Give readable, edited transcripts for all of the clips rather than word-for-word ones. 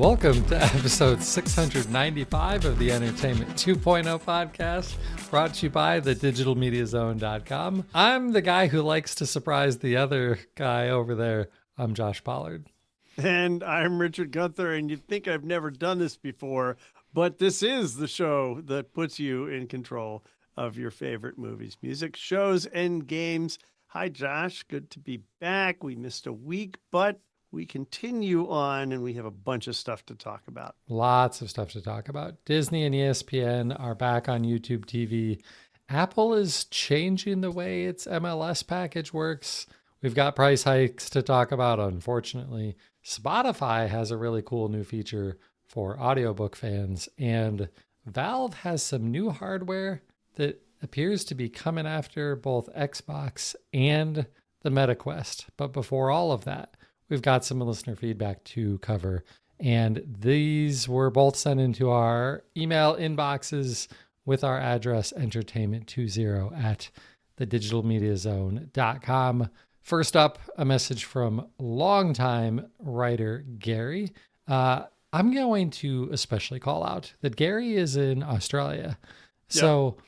Welcome to episode 695 of the Entertainment 2.0 podcast, brought to you by thedigitalmediazone.com. I'm the guy who likes to surprise the other guy over there. I'm Josh Pollard. And I'm Richard Gunther, and you'd think I've never done this before, but this is the show that puts you in control of your favorite movies, music, shows, and games. Hi, Josh. Good to be back. We missed a week, but we continue on, and we have a bunch of stuff to talk about. Lots of stuff to talk about. Disney and ESPN are back on YouTube TV. Apple is changing the way its MLS package works. We've got price hikes to talk about, unfortunately. Spotify has a really cool new feature for audiobook fans, and Valve has some new hardware that appears to be coming after both Xbox and the MetaQuest. But before all of that, we've got some listener feedback to cover, and these were both sent into our email inboxes with our address entertainment20@thedigitalmediazone.com. First up, a message from longtime writer Gary. I'm going to especially call out that Gary is in Australia. So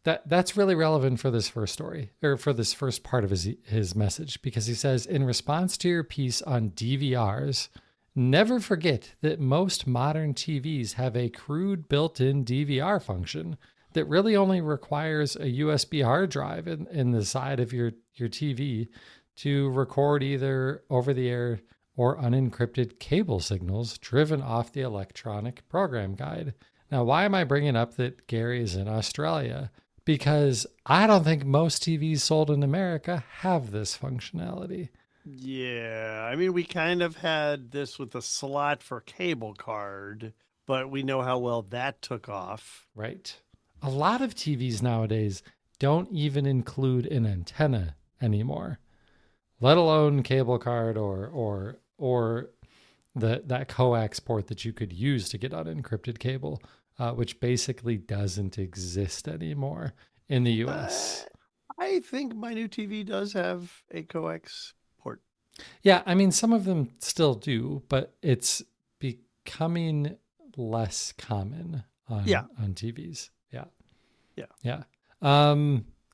that's really relevant for this first story, or for this first part of his message, because he says, in response to your piece on DVRs, never forget that most modern TVs have a crude built-in DVR function that really only requires a USB hard drive in the side of your TV to record either over-the-air or unencrypted cable signals driven off the electronic program guide. Now, why am I bringing up that Gary is in Australia? Because I don't think most TVs sold in America have this functionality. Yeah, I mean, we kind of had this with a slot for cable card, but we know how well that took off. Right. A lot of TVs nowadays don't even include an antenna anymore, let alone cable card or that coax port that you could use to get unencrypted cable, which basically doesn't exist anymore in the US. I think my new TV does have a coax port. Yeah, I mean, some of them still do, but it's becoming less common on TVs. Yeah.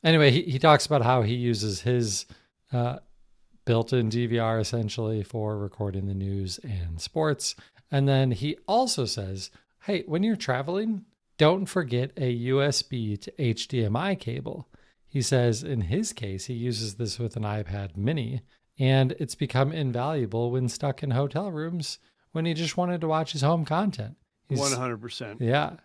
Anyway, he talks about how he uses his built-in DVR essentially for recording the news and sports. And then he also says, hey, when you're traveling, don't forget a USB to HDMI cable. He says in his case, he uses this with an iPad mini, and it's become invaluable when stuck in hotel rooms when he just wanted to watch his home content. 100%. Yeah.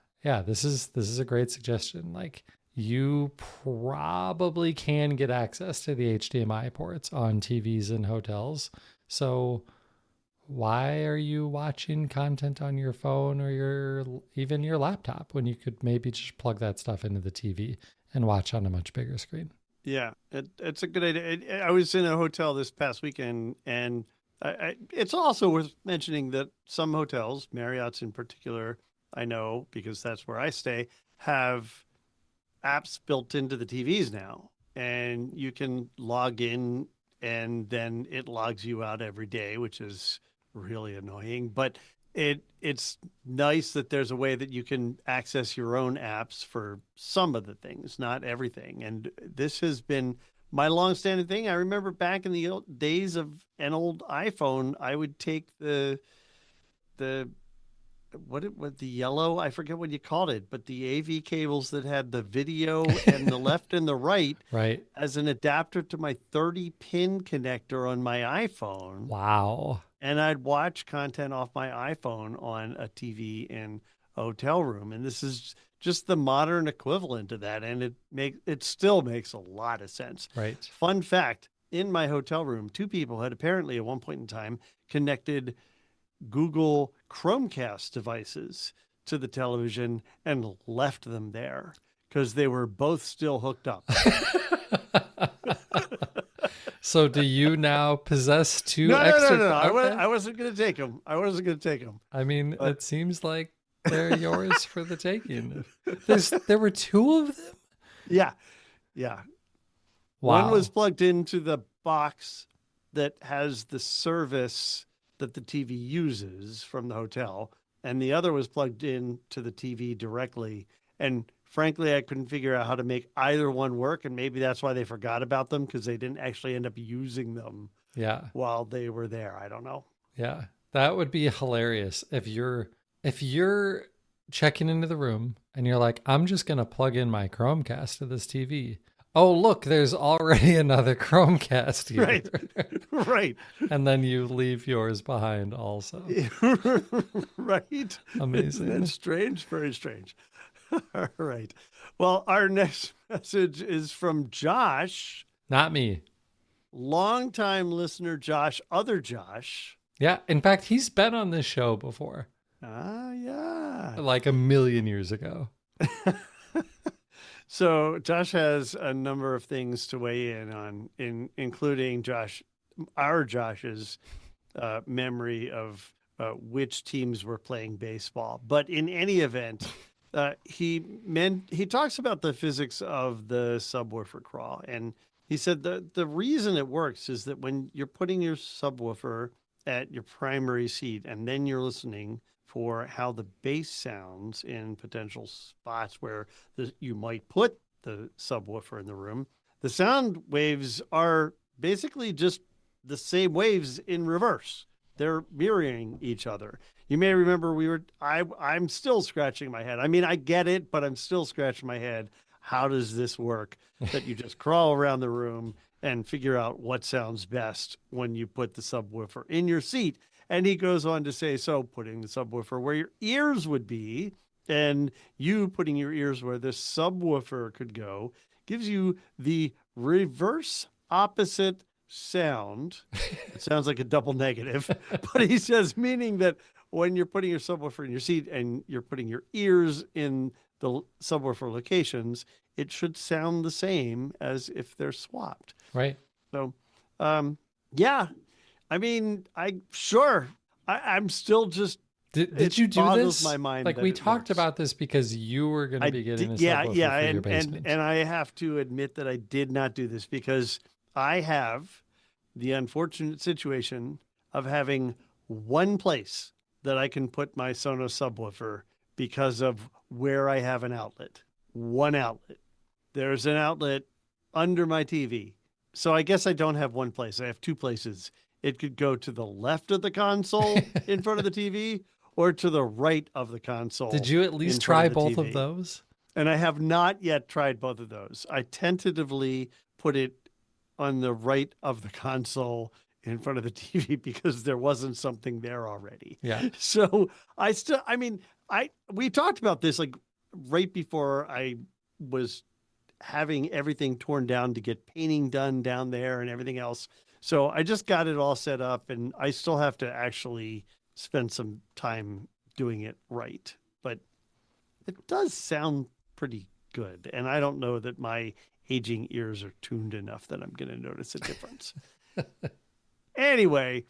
This is a great suggestion. Like, you probably can get access to the HDMI ports on TVs in hotels. So why are you watching content on your phone or even your laptop when you could maybe just plug that stuff into the TV and watch on a much bigger screen? Yeah, it's a good idea. I was in a hotel this past weekend, and it's also worth mentioning that some hotels, Marriott's in particular, I know because that's where I stay, have apps built into the TVs now, and you can log in and then it logs you out every day, which is really annoying. But it's nice that there's a way that you can access your own apps for some of the things, not everything. And this has been my longstanding thing. I remember back in the old days of an old iPhone, I would take the yellow, I forget what you called it, but the AV cables that had the video and the left and the right as an adapter to my 30-pin connector on my iPhone. Wow. And I'd watch content off my iPhone on a TV in a hotel room. And this is just the modern equivalent to that. And it still makes a lot of sense. Right. Fun fact, in my hotel room, two people had apparently at one point in time connected Google Chromecast devices to the television and left them there because they were both still hooked up. So do you now possess two No. Okay. I wasn't going to take them. I mean, it seems like they're yours for the taking. There were two of them? Yeah. Wow. One was plugged into the box that has the service, that the TV uses from the hotel, and the other was plugged in to the TV directly. And frankly, I couldn't figure out how to make either one work. And maybe that's why they forgot about them, because they didn't actually end up using them Yeah. while they were there. I don't know. Yeah. That would be hilarious if you're checking into the room and you're like, I'm just going to plug in my Chromecast to this TV. Oh, look, there's already another Chromecast here. Right. Right. And then you leave yours behind also. Right. Amazing. That's strange. Very strange. All right. Well, our next message is from Josh. Not me. Longtime listener Josh, other Josh. Yeah. In fact, he's been on this show before. Ah, yeah. Like a million years ago. So Josh has a number of things to weigh in on, including our Josh's memory of which teams were playing baseball. But in any event, he talks about the physics of the subwoofer crawl, and he said the reason it works is that when you're putting your subwoofer at your primary seat and then you're listening for how the bass sounds in potential spots where you might put the subwoofer in the room, the sound waves are basically just the same waves in reverse. They're mirroring each other. You may remember I'm still scratching my head. I mean, I get it, but I'm still scratching my head. How does this work? That you just crawl around the room and figure out what sounds best when you put the subwoofer in your seat. And he goes on to say, so putting the subwoofer where your ears would be and you putting your ears where the subwoofer could go gives you the reverse opposite sound. It sounds like a double negative, but he says, meaning that when you're putting your subwoofer in your seat and you're putting your ears in the subwoofer locations, it should sound the same as if they're swapped. Right. So, yeah, I mean, I'm still just. Did you do this? My mind like we talked about this because you were going to be getting a subwoofer for your basement. And I have to admit that I did not do this because I have the unfortunate situation of having one place that I can put my Sonos subwoofer because of where I have an outlet. One outlet. There's an outlet under my TV. So I guess I don't have one place. I have two places. It could go to the left of the console in front of the TV or to the right of the console. Did you at least try both of those? And I have not yet tried both of those. I tentatively put it on the right of the console in front of the TV because there wasn't something there already. Yeah. So we talked about this like right before I was having everything torn down to get painting done down there and everything else. So I just got it all set up and I still have to actually spend some time doing it right. But it does sound pretty good. And I don't know that my aging ears are tuned enough that I'm going to notice a difference. Anyway,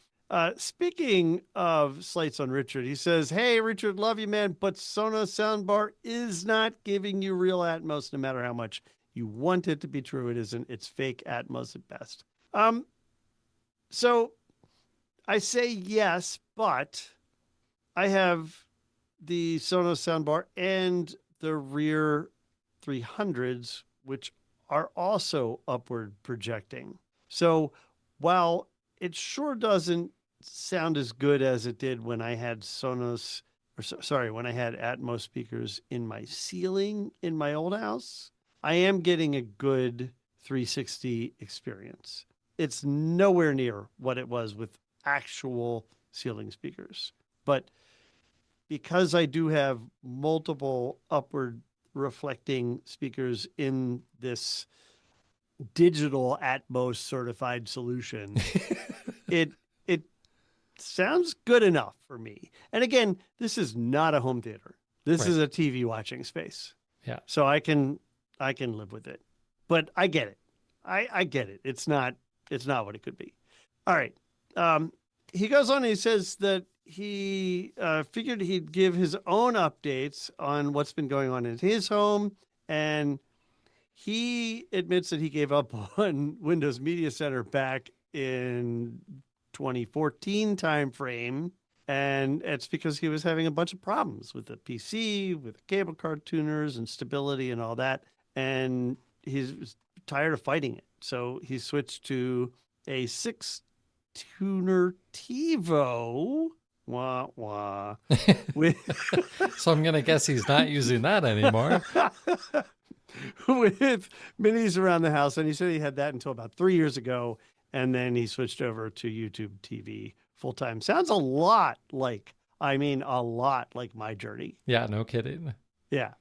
speaking of Slights on Richard, he says, hey, Richard, love you, man, but Sonos soundbar is not giving you real Atmos no matter how much you want it to be true. It isn't. It's fake Atmos at best. So I say yes, but I have the Sonos soundbar and the rear 300s, which are also upward projecting. So while it sure doesn't sound as good as it did when I had when I had Atmos speakers in my ceiling in my old house, I am getting a good 360 experience. It's nowhere near what it was with actual ceiling speakers. But because I do have multiple upward reflecting speakers in this digital Atmos certified solution, it sounds good enough for me. And again, this is not a home theater. This is a TV watching space. Yeah. So I can live with it. But I get it. I get it. It's not what it could be. All right. He goes on and he says that he figured he'd give his own updates on what's been going on in his home. And he admits that he gave up on Windows Media Center back in 2014 timeframe. And it's because he was having a bunch of problems with the PC, with the cable card tuners and stability and all that. And he was tired of fighting it. So he switched to a 6-tuner TiVo. Wah, wah. With So I'm going to guess he's not using that anymore. with minis around the house. And he said he had that until about 3 years ago. And then he switched over to YouTube TV full time. Sounds a lot like my journey. Yeah, no kidding. Yeah.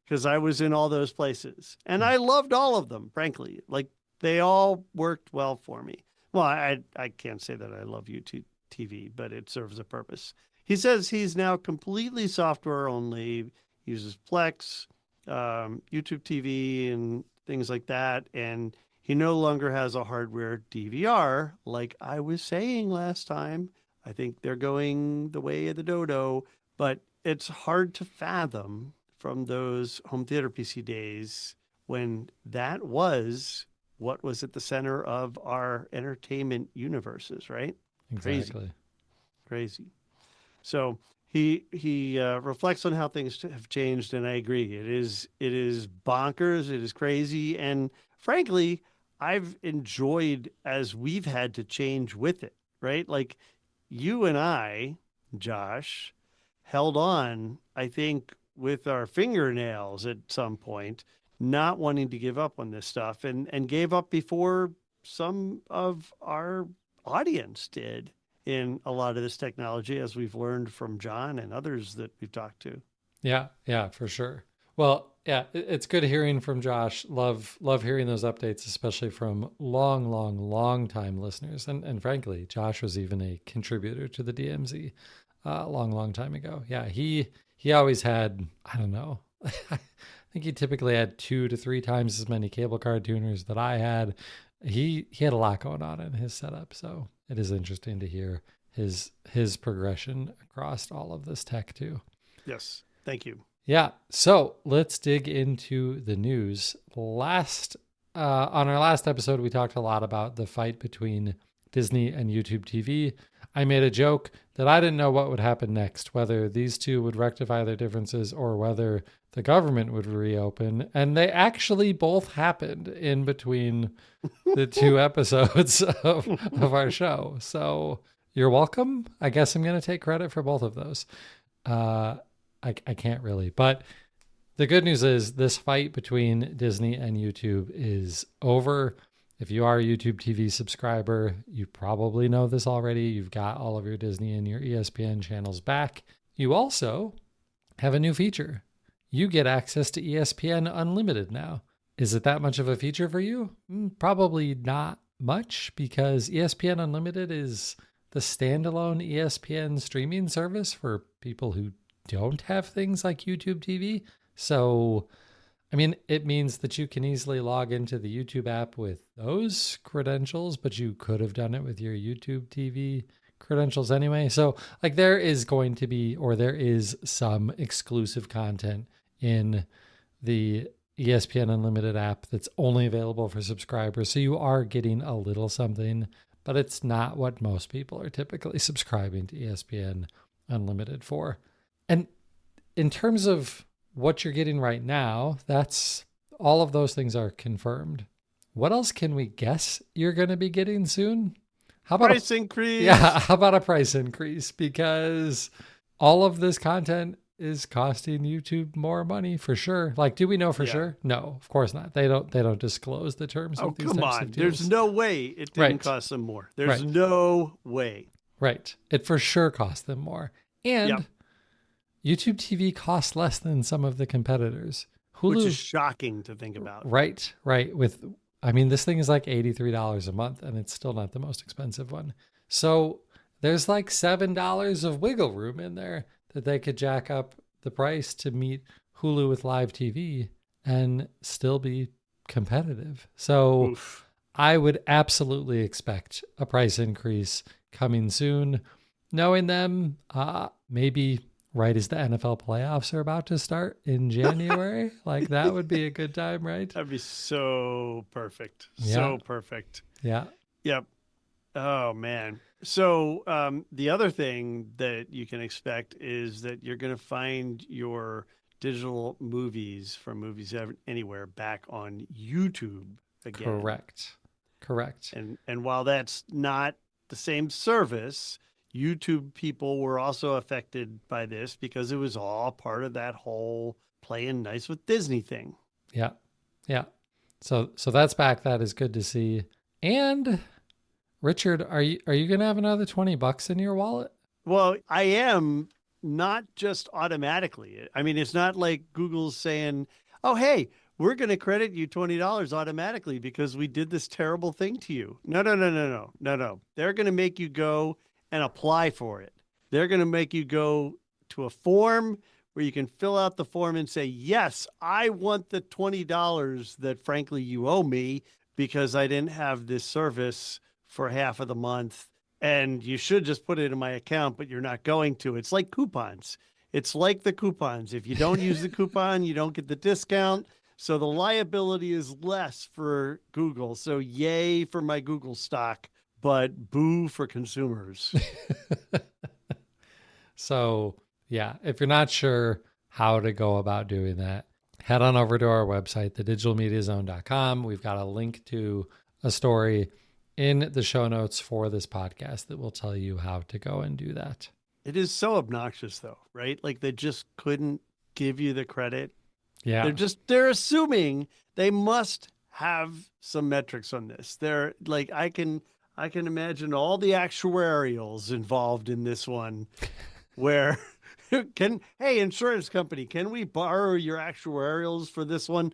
Because I was in all those places and I loved all of them, frankly. Like they all worked well for me. Well, I can't say that I love YouTube TV, but it serves a purpose. He says he's now completely software only, uses Plex, YouTube TV and things like that. And he no longer has a hardware DVR like I was saying last time. I think they're going the way of the dodo, but it's hard to fathom from those home theater PC days when that was what was at the center of our entertainment universes, right? Exactly. Crazy. So he reflects on how things have changed, and I agree. It is bonkers. It is crazy, and frankly, I've enjoyed as we've had to change with it, right? Like you and I, Josh, held on, I think, with our fingernails at some point, not wanting to give up on this stuff and gave up before some of our audience did in a lot of this technology, as we've learned from John and others that we've talked to. Yeah, for sure. Well, yeah, it's good hearing from Josh. Love hearing those updates, especially from long time listeners. And frankly, Josh was even a contributor to the DMZ long time ago. Yeah, he always had, I don't know, I think he typically had 2 to 3 times as many cable card tuners that I had. He had a lot going on in his setup, so it is interesting to hear his progression across all of this tech too. Yes, thank you. Yeah, so let's dig into the news. On our last episode, we talked a lot about the fight between Disney and YouTube TV. I made a joke that I didn't know what would happen next, whether these two would rectify their differences or whether the government would reopen. And they actually both happened in between the 2 episodes of our show. So you're welcome. I guess I'm going to take credit for both of those. I can't really, but the good news is this fight between Disney and YouTube is over. If you are a YouTube TV subscriber, you probably know this already. You've got all of your Disney and your ESPN channels back. You also have a new feature. You get access to ESPN Unlimited now. Is it that much of a feature for you? Probably not much, because ESPN Unlimited is the standalone ESPN streaming service for people who don't have things like YouTube TV. So, I mean, it means that you can easily log into the YouTube app with those credentials, but you could have done it with your YouTube TV credentials anyway. So, like, there is some exclusive content in the ESPN Unlimited app that's only available for subscribers. So you are getting a little something, but it's not what most people are typically subscribing to ESPN Unlimited for. And in terms of what you're getting right now, that's all of those things are confirmed. What else can we guess you're going to be getting soon? How about price increase? Yeah, how about a price increase? Because all of this content is costing YouTube more money for sure. Like, do we know for sure? No, of course not. They don't disclose the terms of these types of deals. There's no way it didn't cost them more. There's no way. Right. It for sure cost them more. And YouTube TV costs less than some of the competitors. Hulu, which is shocking to think about. Right. This thing is like $83 a month, and it's still not the most expensive one. So there's like $7 of wiggle room in there that they could jack up the price to meet Hulu with live TV and still be competitive. So Oof. I would absolutely expect a price increase coming soon. Knowing them, maybe right as the NFL playoffs are about to start in January. Like, that would be a good time, right? That'd be so perfect. So perfect. Yeah. Yep. Oh man. So the other thing that you can expect is that you're going to find your digital movies from Anywhere back on YouTube again. Correct. Correct. And while that's not the same service, YouTube people were also affected by this because it was all part of that whole playing nice with Disney thing. Yeah. Yeah. So that's back. That is good to see. And Richard, are you gonna have another $20 in your wallet? Well, I am not just automatically. I mean, it's not like Google's saying, "Oh, hey, we're going to credit you $20 automatically because we did this terrible thing to you." No, no, no, no, no, no, no. They're going to make you go and apply for it. They're going to make you go to a form where you can fill out the form and say, "Yes, I want the $20 that frankly you owe me because I didn't have this service for half of the month, and you should just put it in my account, but you're not going to." It's like coupons. It's like the coupons. If you don't use the coupon, you don't get the discount. So the liability is less for Google. So yay for my Google stock, but boo for consumers. So, yeah, if you're not sure how to go about doing that, head on over to our website, thedigitalmediazone.com. We've got a link to a story in the show notes for this podcast that will tell you how to go and do that. It is so obnoxious though, right? Like they just couldn't give you the credit. Yeah. They're assuming they must have some metrics on this. They're like, I can imagine all the actuarials involved in this one where hey, insurance company, can we borrow your actuarials for this one?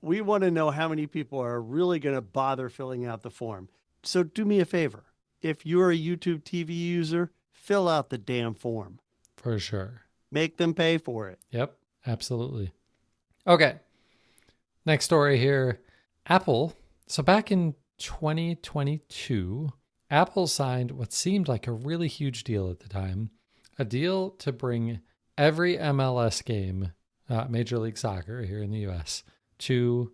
We want to know how many people are really going to bother filling out the form. So do me a favor. If you're a YouTube TV user, fill out the damn form. For sure. Make them pay for it. Yep, absolutely. Okay. Next story here. Apple. So back in 2022, Apple signed what seemed like a really huge deal at the time, a deal to bring every MLS game, Major League Soccer here in the US, to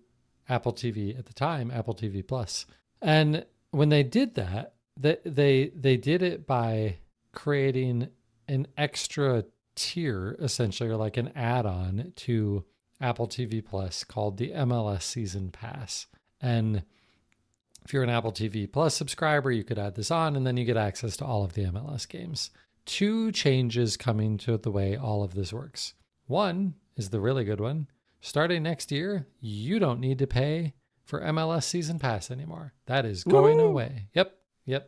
Apple TV at the time, Apple TV Plus. And when they did that, they did it by creating an extra tier, essentially, or like an add-on to Apple TV Plus called the MLS Season Pass. And if you're an Apple TV Plus subscriber, you could add this on, and then you get access to all of the MLS games. 2 changes coming to the way all of this works. One is the really good one. Starting next year, you don't need to pay for MLS Season Pass anymore. That is going away. Yep.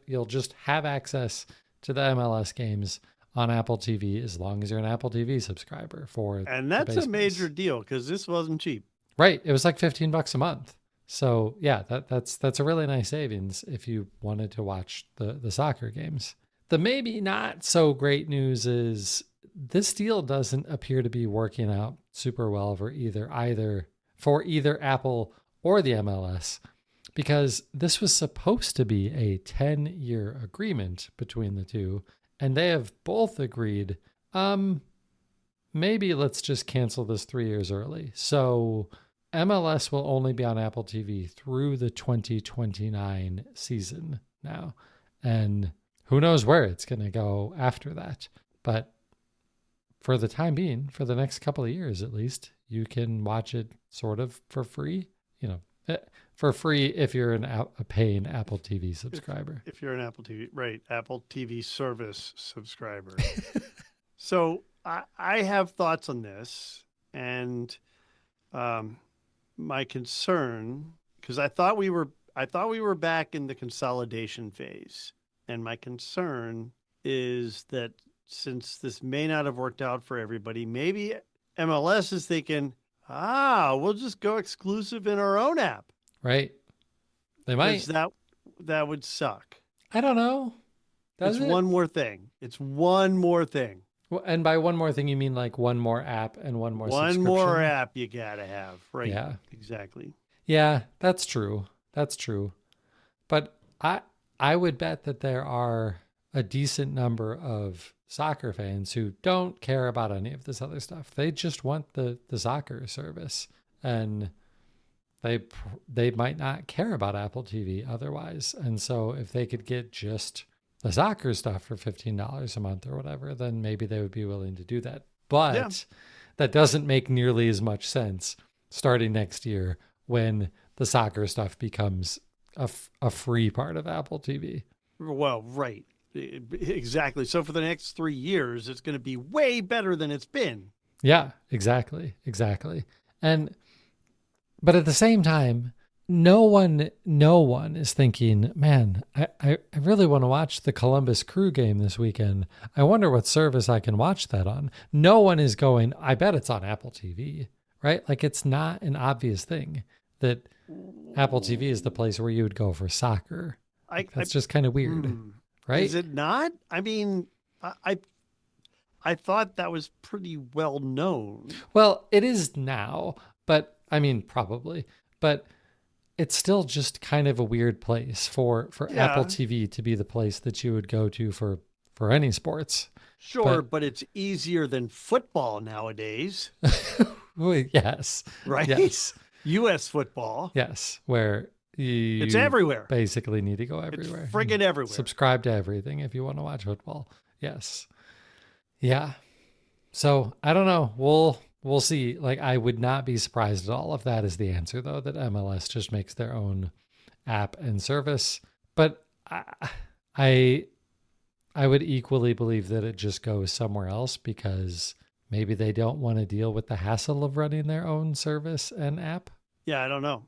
You'll just have access to the MLS games on Apple TV as long as you're an Apple TV subscriber for. And that's a major deal because this wasn't cheap. Right. It was like $15 a month. So yeah, that's a really nice savings if you wanted to watch the soccer games. The maybe not so great news is this deal doesn't appear to be working out super well for either Apple or the MLS, because this was supposed to be a 10-year agreement between the two, and they have both agreed, maybe let's just cancel this 3 years early. So MLS will only be on Apple TV through the 2029 season now. And who knows where it's going to go after that. But for the time being, for the next couple of years at least, you can watch it sort of for free. For free if you're a paying Apple TV subscriber. If you're an Apple TV, right, Apple TV service subscriber. So I have thoughts on this, and my concern, because I thought we were back in the consolidation phase, and my concern is that since this may not have worked out for everybody, maybe MLS is thinking, we'll just go exclusive in our own app. Right. They might. That would suck. I don't know. One more thing. It's one more thing. Well, and by one more thing, you mean like one more app and one more subscription? One more app you got to have. Right. Yeah. Exactly. Yeah, that's true. That's true. But I would bet that there are a decent number of soccer fans who don't care about any of this other stuff. They just want the soccer service. And they might not care about Apple TV otherwise. And so if they could get just the soccer stuff for $15 a month or whatever, then maybe they would be willing to do that. But that doesn't make nearly as much sense starting next year when the soccer stuff becomes a free part of Apple TV. Well, right. Exactly. So for the next 3 years, it's going to be way better than it's been. Yeah, exactly. But at the same time, no one is thinking, man, I really want to watch the Columbus Crew game this weekend. I wonder what service I can watch that on. No one is going, I bet it's on Apple TV, right? Like, it's not an obvious thing that Apple TV is the place where you would go for soccer. That's just kind of weird, right? Is it not? I mean, I thought that was pretty well known. Well, it is now, but I mean, probably, but it's still just kind of a weird place for Apple TV to be the place that you would go to for any sports. Sure, but it's easier than football nowadays. Yes. Right? Yes. U.S. football. Yes, where it's everywhere. Basically need to go everywhere. It's friggin' everywhere. Subscribe to everything if you want to watch football. Yes. Yeah. So I don't know. We'll see. Like, I would not be surprised at all if that is the answer, though, that MLS just makes their own app and service. But I would equally believe that it just goes somewhere else because maybe they don't want to deal with the hassle of running their own service and app. Yeah, I don't know.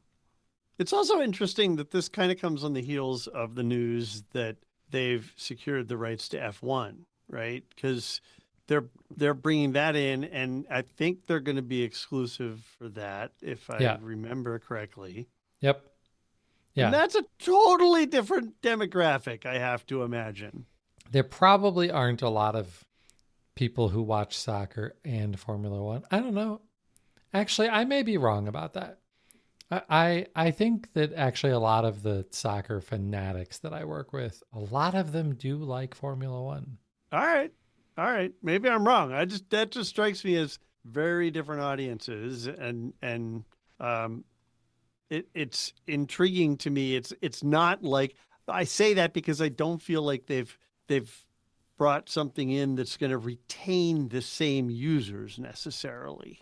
It's also interesting that this kind of comes on the heels of the news that they've secured the rights to F1, right? Because they're bringing that in, and I think they're going to be exclusive for that, if I remember correctly. Yep. Yeah. And that's a totally different demographic, I have to imagine. There probably aren't a lot of people who watch soccer and Formula One. I don't know. Actually, I may be wrong about that. I think that actually a lot of the soccer fanatics that I work with, a lot of them do like Formula One. All right. Maybe I'm wrong. That just strikes me as very different audiences, and it's intriguing to me. It's not like, I say that because I don't feel like they've brought something in that's going to retain the same users necessarily.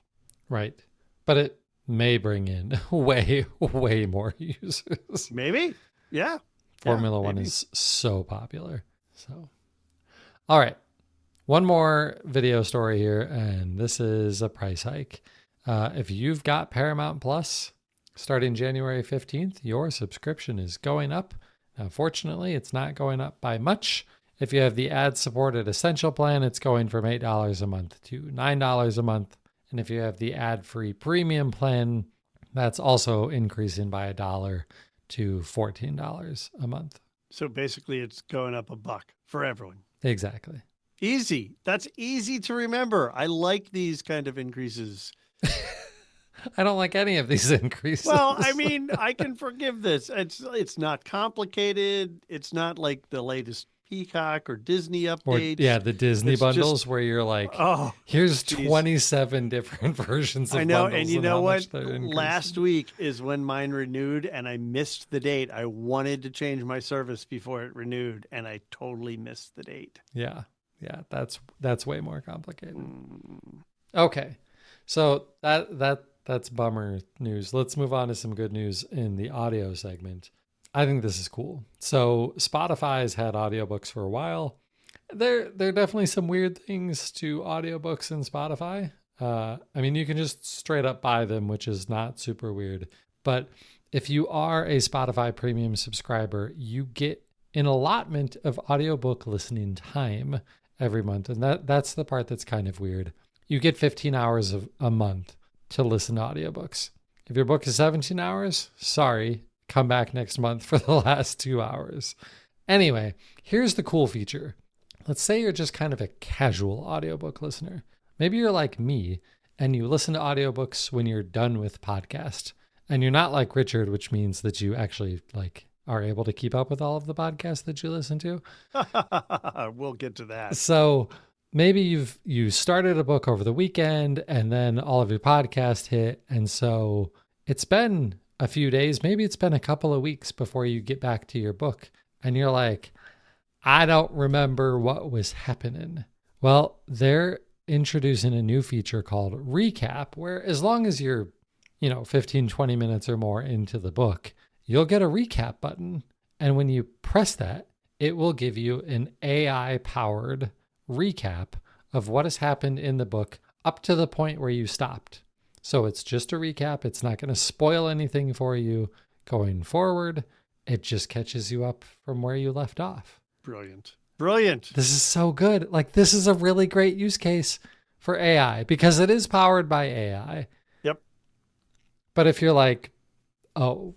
Right. But it may bring in way more users. Maybe. Yeah. Formula One is so popular. So, all right. One more video story here, and this is a price hike. If you've got Paramount Plus, starting January 15th, your subscription is going up. Now, fortunately, it's not going up by much. If you have the ad-supported Essential plan, it's going from $8 a month to $9 a month. And if you have the ad-free Premium plan, that's also increasing by $1 to $14 a month. So basically, it's going up $1 for everyone. Exactly. Easy. That's easy to remember. I like these kind of increases. I don't like any of these increases. Well, I mean, I can forgive this. It's not complicated. It's not like the latest Peacock or Disney updates. Or, the Disney bundles where you're like, here's 27 different versions of bundles. I know, and you know what? Last week is when mine renewed, and I missed the date. I wanted to change my service before it renewed, and I totally missed the date. Yeah, that's way more complicated. Okay, so that's bummer news. Let's move on to some good news in the audio segment. I think this is cool. So Spotify has had audiobooks for a while. There are definitely some weird things to audiobooks in Spotify. I mean, you can just straight up buy them, which is not super weird. But if you are a Spotify premium subscriber, you get an allotment of audiobook listening time every month. And that's the part that's kind of weird. You get 15 hours of a month to listen to audiobooks. If your book is 17 hours, sorry. Come back next month for the last 2 hours. Anyway, here's the cool feature. Let's say you're just kind of a casual audiobook listener. Maybe you're like me and you listen to audiobooks when you're done with podcast. And you're not like Richard, which means that you actually are able to keep up with all of the podcasts that you listen to. We'll get to that. So maybe you started a book over the weekend and then all of your podcasts hit. And so it's been a few days, maybe it's been a couple of weeks before you get back to your book. And you're like, I don't remember what was happening. Well, they're introducing a new feature called Recap, where as long as you're, 15, 20 minutes or more into the book, you'll get a recap button. And when you press that, it will give you an AI-powered recap of what has happened in the book up to the point where you stopped. So it's just a recap. It's not going to spoil anything for you going forward. It just catches you up from where you left off. Brilliant. This is so good. Like, this is a really great use case for AI because it is powered by AI. Yep. But if you're like, oh,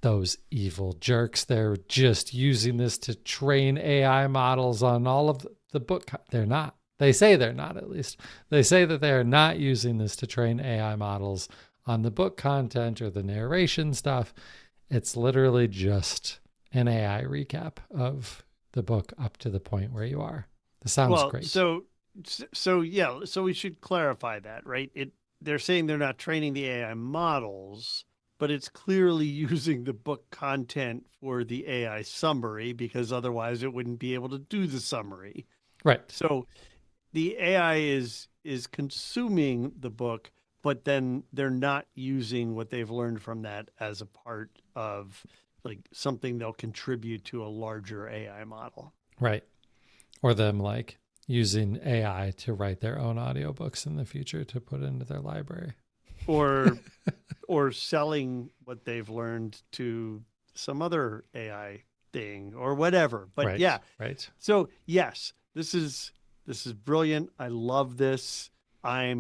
those evil jerks, they're just using this to train AI models on all of the book. They're not. They say they're not, at least. They say that they are not using this to train AI models on the book content or the narration stuff. It's literally just an AI recap of the book up to the point where you are. This sounds great. So we should clarify that, right? They're saying they're not training the AI models, but it's clearly using the book content for the AI summary because otherwise it wouldn't be able to do the summary. Right. So the AI is consuming the book, but then they're not using what they've learned from that as a part of like something they'll contribute to a larger AI model. Right. Or them like using AI to write their own audiobooks in the future to put into their library. Or selling what they've learned to some other AI thing or whatever. But right. yeah. Right. So yes, this is brilliant. I love this. I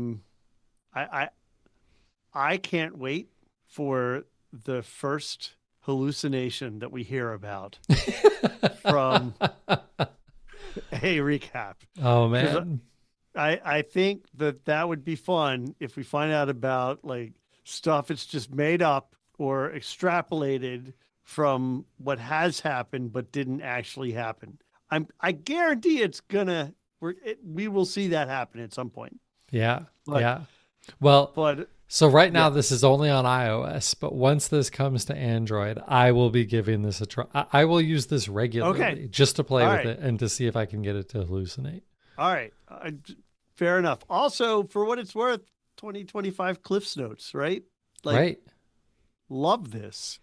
can't wait for the first hallucination that we hear about from a recap. Oh man. I think that would be fun if we find out about like stuff it's just made up or extrapolated from what has happened but didn't actually happen. I guarantee we will see that happen at some point. Yeah. Well, so right now this is only on iOS, but once this comes to Android, I will be giving this a try. I will use this regularly just to play with it and to see if I can get it to hallucinate. All right. Fair enough. Also, for what it's worth, 2025 Cliff's Notes, right? Right. Love this.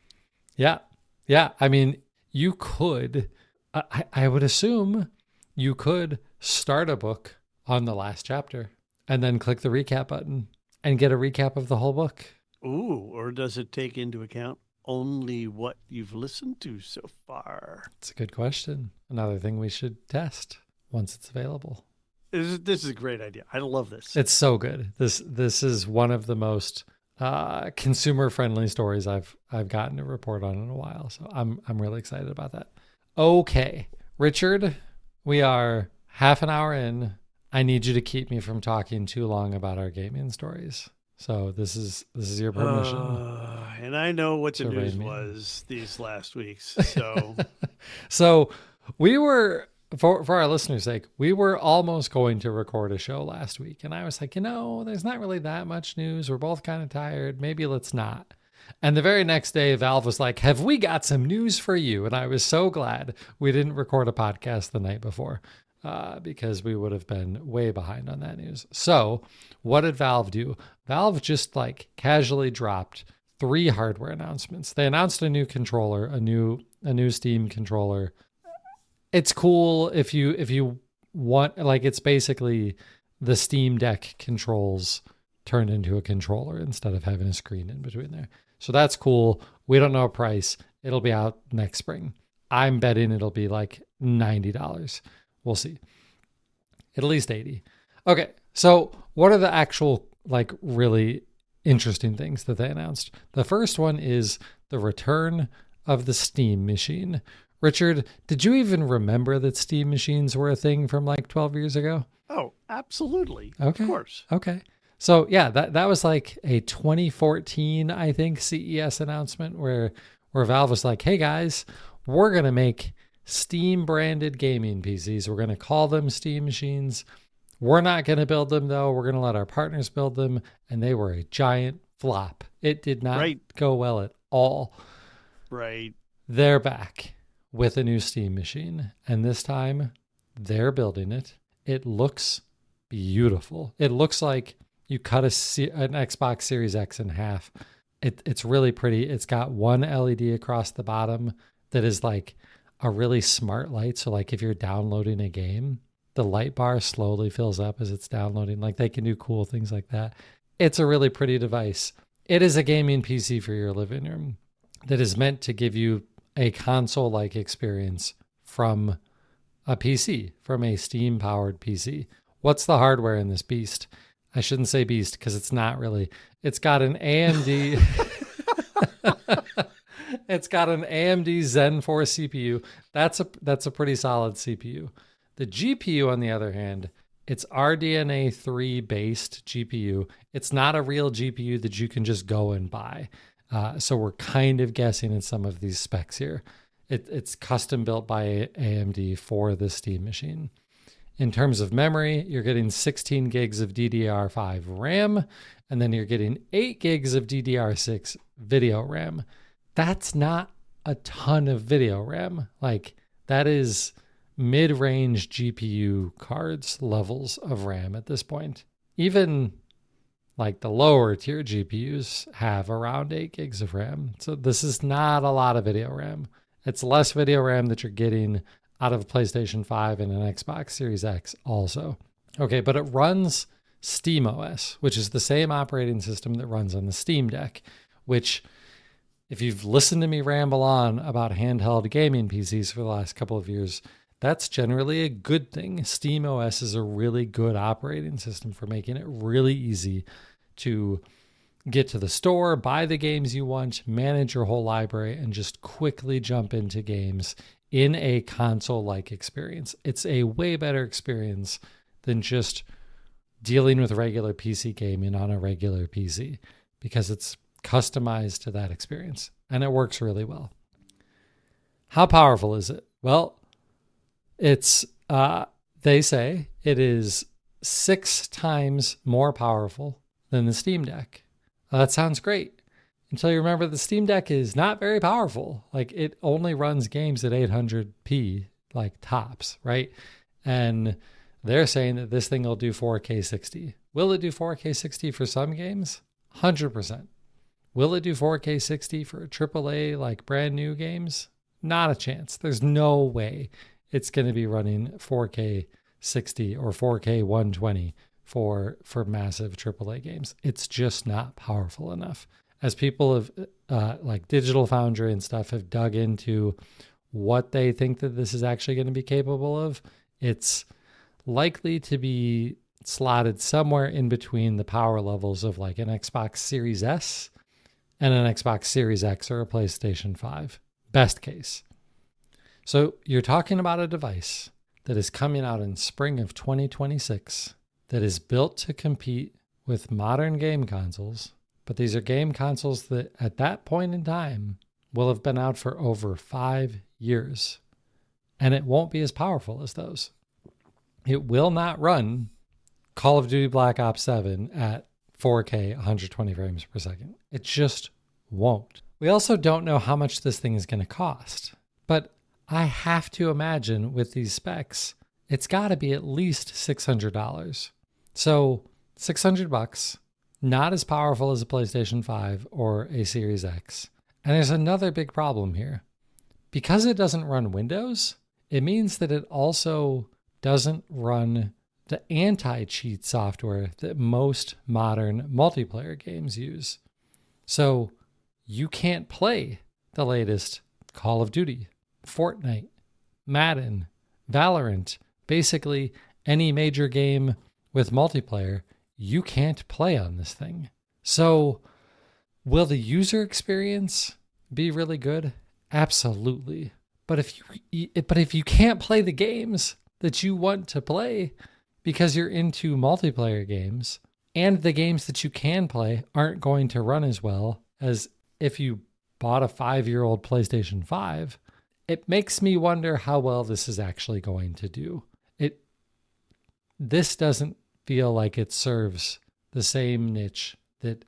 Yeah. Yeah. I mean, you could, I would assume you could start a book on the last chapter and then click the recap button and get a recap of the whole book. Ooh, or does it take into account only what you've listened to so far? It's a good question. Another thing we should test once it's available. This is a great idea. I love this. It's so good. This is one of the most consumer friendly stories I've gotten to report on in a while. So I'm really excited about that. Okay, Richard, we are half an hour in. I need you to keep me from talking too long about our gaming stories. So this is your permission. And I know what the news was these last weeks. So so we were, for our listeners' sake, we were almost going to record a show last week. And I was like, there's not really that much news. We're both kind of tired. Maybe let's not. And the very next day, Valve was like, have we got some news for you? And I was so glad we didn't record a podcast the night before. Because we would have been way behind on that news. So what did Valve do? Valve just like casually dropped 3 hardware announcements. They announced a new controller, a new Steam controller. It's cool if you want, like, it's basically the Steam Deck controls turned into a controller instead of having a screen in between there. So that's cool. We don't know a price. It'll be out next spring. I'm betting it'll be like $90. We'll see. At least 80. Okay, so what are the actual, like, really interesting things that they announced? The first one is the return of the Steam machine. Richard, did you even remember that Steam machines were a thing from like 12 years ago? Oh, absolutely. Okay. Of course. Okay. So yeah, that was like a 2014, I think, CES announcement where Valve was like, hey guys, we're going to make Steam branded gaming PCs. We're going to call them Steam machines. We're not going to build them though. We're going to let our partners build them. And they were a giant flop. It did not go well at all. Right. They're back with a new Steam machine, and this time they're building it. It looks beautiful. It looks like you cut an Xbox Series X in half. It's really pretty. It's got one LED across the bottom that is like a really smart light. So like if you're downloading a game, the light bar slowly fills up as it's downloading. Like they can do cool things like that. It's a really pretty device. It is a gaming PC for your living room that is meant to give you a console-like experience from a PC, from a Steam-powered PC. What's the hardware in this beast? I shouldn't say beast because it's not really. It's got an AMD. It's got an AMD Zen 4 CPU. That's a pretty solid CPU. The GPU, on the other hand, it's RDNA 3 based GPU. It's not a real GPU that you can just go and buy. So we're kind of guessing in some of these specs here. It's custom built by AMD for the Steam machine. In terms of memory, you're getting 16 gigs of DDR5 RAM, and then you're getting 8 gigs of DDR6 video RAM. That's not a ton of video RAM. Like, that is mid-range GPU cards levels of RAM at this point. Even like the lower tier GPUs have around 8 gigs of RAM. So this is not a lot of video RAM. It's less video RAM that you're getting out of a PlayStation 5 and an Xbox Series X also. Okay, but it runs SteamOS, which is the same operating system that runs on the Steam Deck, which, if you've listened to me ramble on about handheld gaming PCs for the last couple of years, that's generally a good thing. SteamOS is a really good operating system for making it really easy to get to the store, buy the games you want, manage your whole library, and just quickly jump into games in a console-like experience. It's a way better experience than just dealing with regular PC gaming on a regular PC because it's customized to that experience, and it works really well. How powerful is it? Well, it's they say it is 6 times more powerful than the Steam Deck. That sounds great until you remember the Steam Deck is not very powerful. Like, it only runs games at 800p, like tops, right? And they're saying that this thing will do 4K 60. Will it do 4K 60 for some games? 100%. Will it do 4K 60 for AAA, like brand new games? Not a chance. There's no way it's going to be running 4K 60 or 4K 120 for massive AAA games. It's just not powerful enough. As people have, like Digital Foundry and stuff, have dug into what they think that this is actually going to be capable of, it's likely to be slotted somewhere in between the power levels of like an Xbox Series S and an Xbox Series X or a PlayStation 5. Best case. So you're talking about a device that is coming out in spring of 2026 that is built to compete with modern game consoles, but these are game consoles that at that point in time will have been out for over 5 years, and it won't be as powerful as those. It will not run Call of Duty Black Ops 7 at 4K 120 frames per second. It just won't. We also don't know how much this thing is going to cost, but I have to imagine with these specs, it's got to be at least $600. So $600, not as powerful as a PlayStation 5 or a Series X. And there's another big problem here. Because it doesn't run Windows, it means that it also doesn't run the anti-cheat software that most modern multiplayer games use. So you can't play the latest Call of Duty, Fortnite, Madden, Valorant, basically any major game with multiplayer, you can't play on this thing. So will the user experience be really good? Absolutely. But if you can't play the games that you want to play because you're into multiplayer games, and the games that you can play aren't going to run as well as if you bought a 5-year-old PlayStation 5, it makes me wonder how well this is actually going to do. This doesn't feel like it serves the same niche that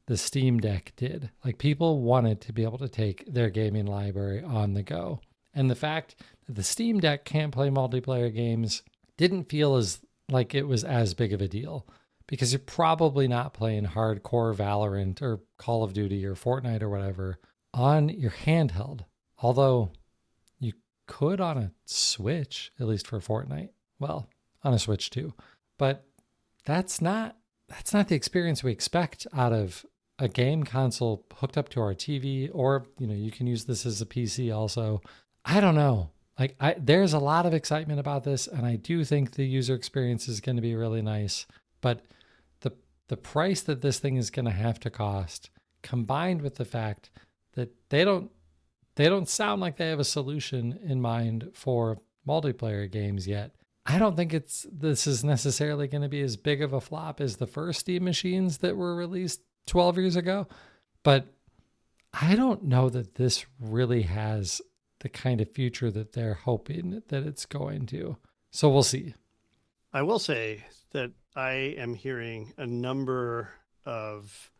the Steam Deck did. Like, people wanted to be able to take their gaming library on the go. And the fact that the Steam Deck can't play multiplayer games didn't feel as like it was as big of a deal, because you're probably not playing hardcore Valorant or Call of Duty or Fortnite or whatever on your handheld. Although you could on a Switch, at least for Fortnite. Well, on a Switch too. But that's not the experience we expect out of a game console hooked up to our TV, or, you can use this as a PC also. I don't know. Like, there's a lot of excitement about this, and I do think the user experience is going to be really nice. But the price that this thing is going to have to cost, combined with the fact that they don't sound like they have a solution in mind for multiplayer games yet, I don't think this is necessarily going to be as big of a flop as the first Steam machines that were released 12 years ago. But I don't know that this really has the kind of future that they're hoping that it's going to. So we'll see. I will say that I am hearing a number of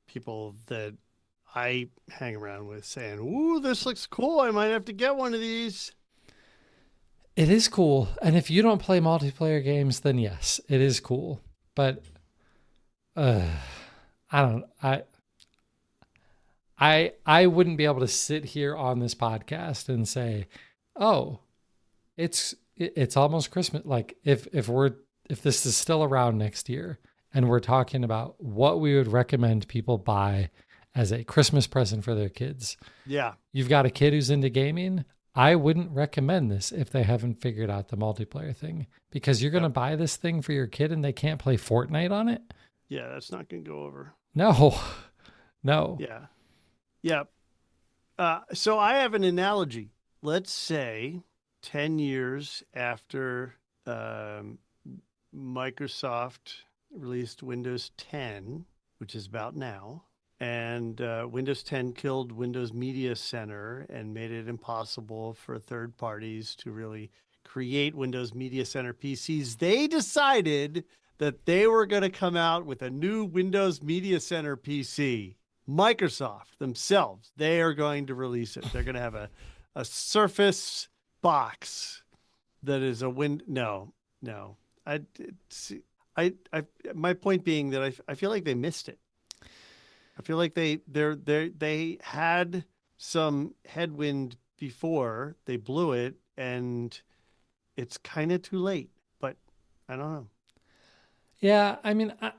people that I hang around with saying, "Ooh, this looks cool. I might have to get one of these." It is cool. And if you don't play multiplayer games, then yes, it is cool. But I wouldn't be able to sit here on this podcast and say, "Oh, it's almost Christmas." Like, if this is still around next year and we're talking about what we would recommend people buy as a Christmas present for their kids. Yeah. You've got a kid who's into gaming. I wouldn't recommend this if they haven't figured out the multiplayer thing, because you're going to buy this thing for your kid and they can't play Fortnite on it. Yeah, that's not going to go over. No. Yeah. Yeah. So I have an analogy. Let's say 10 years after Microsoft released Windows 10, which is about now, and Windows 10 killed Windows Media Center and made it impossible for third parties to really create Windows Media Center PCs. They decided that they were going to come out with a new Windows Media Center PC. Microsoft themselves, they are going to release it. They're going to have a Surface box that is a No. My point being that I feel like they missed it. I feel like they had some headwind before, they blew it, and it's kind of too late. But I don't know. Yeah, I mean, I'm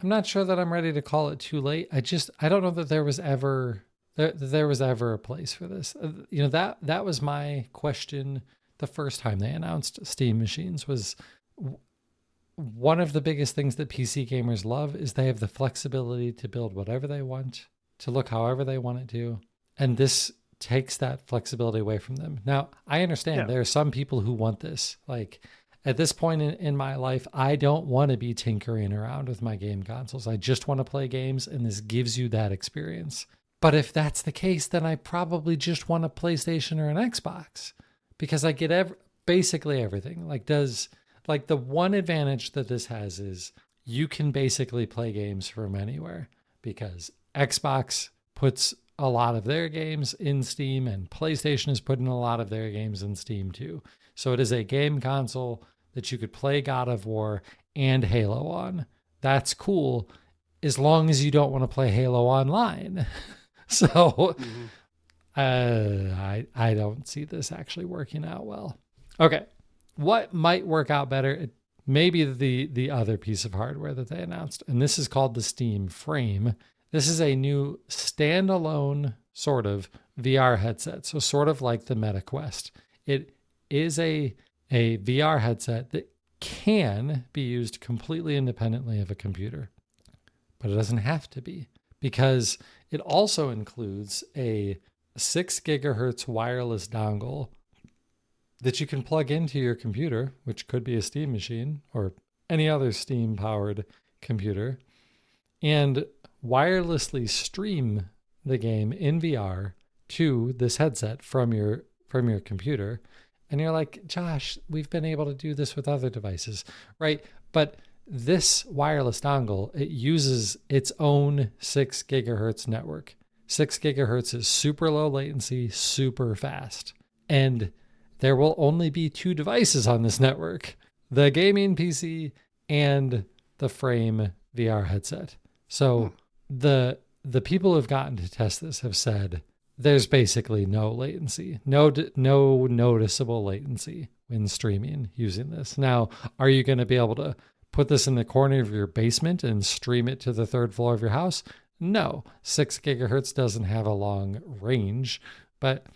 not sure that I'm ready to call it too late. I don't know that there was ever a place for this. That was my question the first time they announced Steam machines. Was one of the biggest things that PC gamers love is they have the flexibility to build whatever they want, to look however they want it to. And this takes that flexibility away from them. Now, I understand there are some people who want this. Like, at this point in my life, I don't want to be tinkering around with my game consoles. I just want to play games, and this gives you that experience. But if that's the case, then I probably just want a PlayStation or an Xbox, because I get basically everything. Like, the one advantage that this has is you can basically play games from anywhere, because Xbox puts a lot of their games in Steam and PlayStation is putting a lot of their games in Steam too. So it is a game console that you could play God of War and Halo on. That's cool, as long as you don't want to play Halo online. So I don't see this actually working out well. Okay. What might work out better? Maybe the other piece of hardware that they announced, and this is called the Steam Frame. This is a new standalone sort of VR headset, so sort of like the Meta Quest. It is a VR headset that can be used completely independently of a computer, but it doesn't have to be, because it also includes a 6 gigahertz wireless dongle that you can plug into your computer, which could be a Steam machine or any other Steam-powered computer, and wirelessly stream the game in VR to this headset from your computer. And you're like, Josh, we've been able to do this with other devices, right? But this wireless dongle, it uses its own 6 gigahertz network. 6 gigahertz is super low latency, super fast. And there will only be 2 devices on this network, the gaming PC and the Frame VR headset. So the people who've gotten to test this have said there's basically no latency, no noticeable latency when streaming using this. Now, are you going to be able to put this in the corner of your basement and stream it to the 3rd floor of your house? No, 6 gigahertz doesn't have a long range, but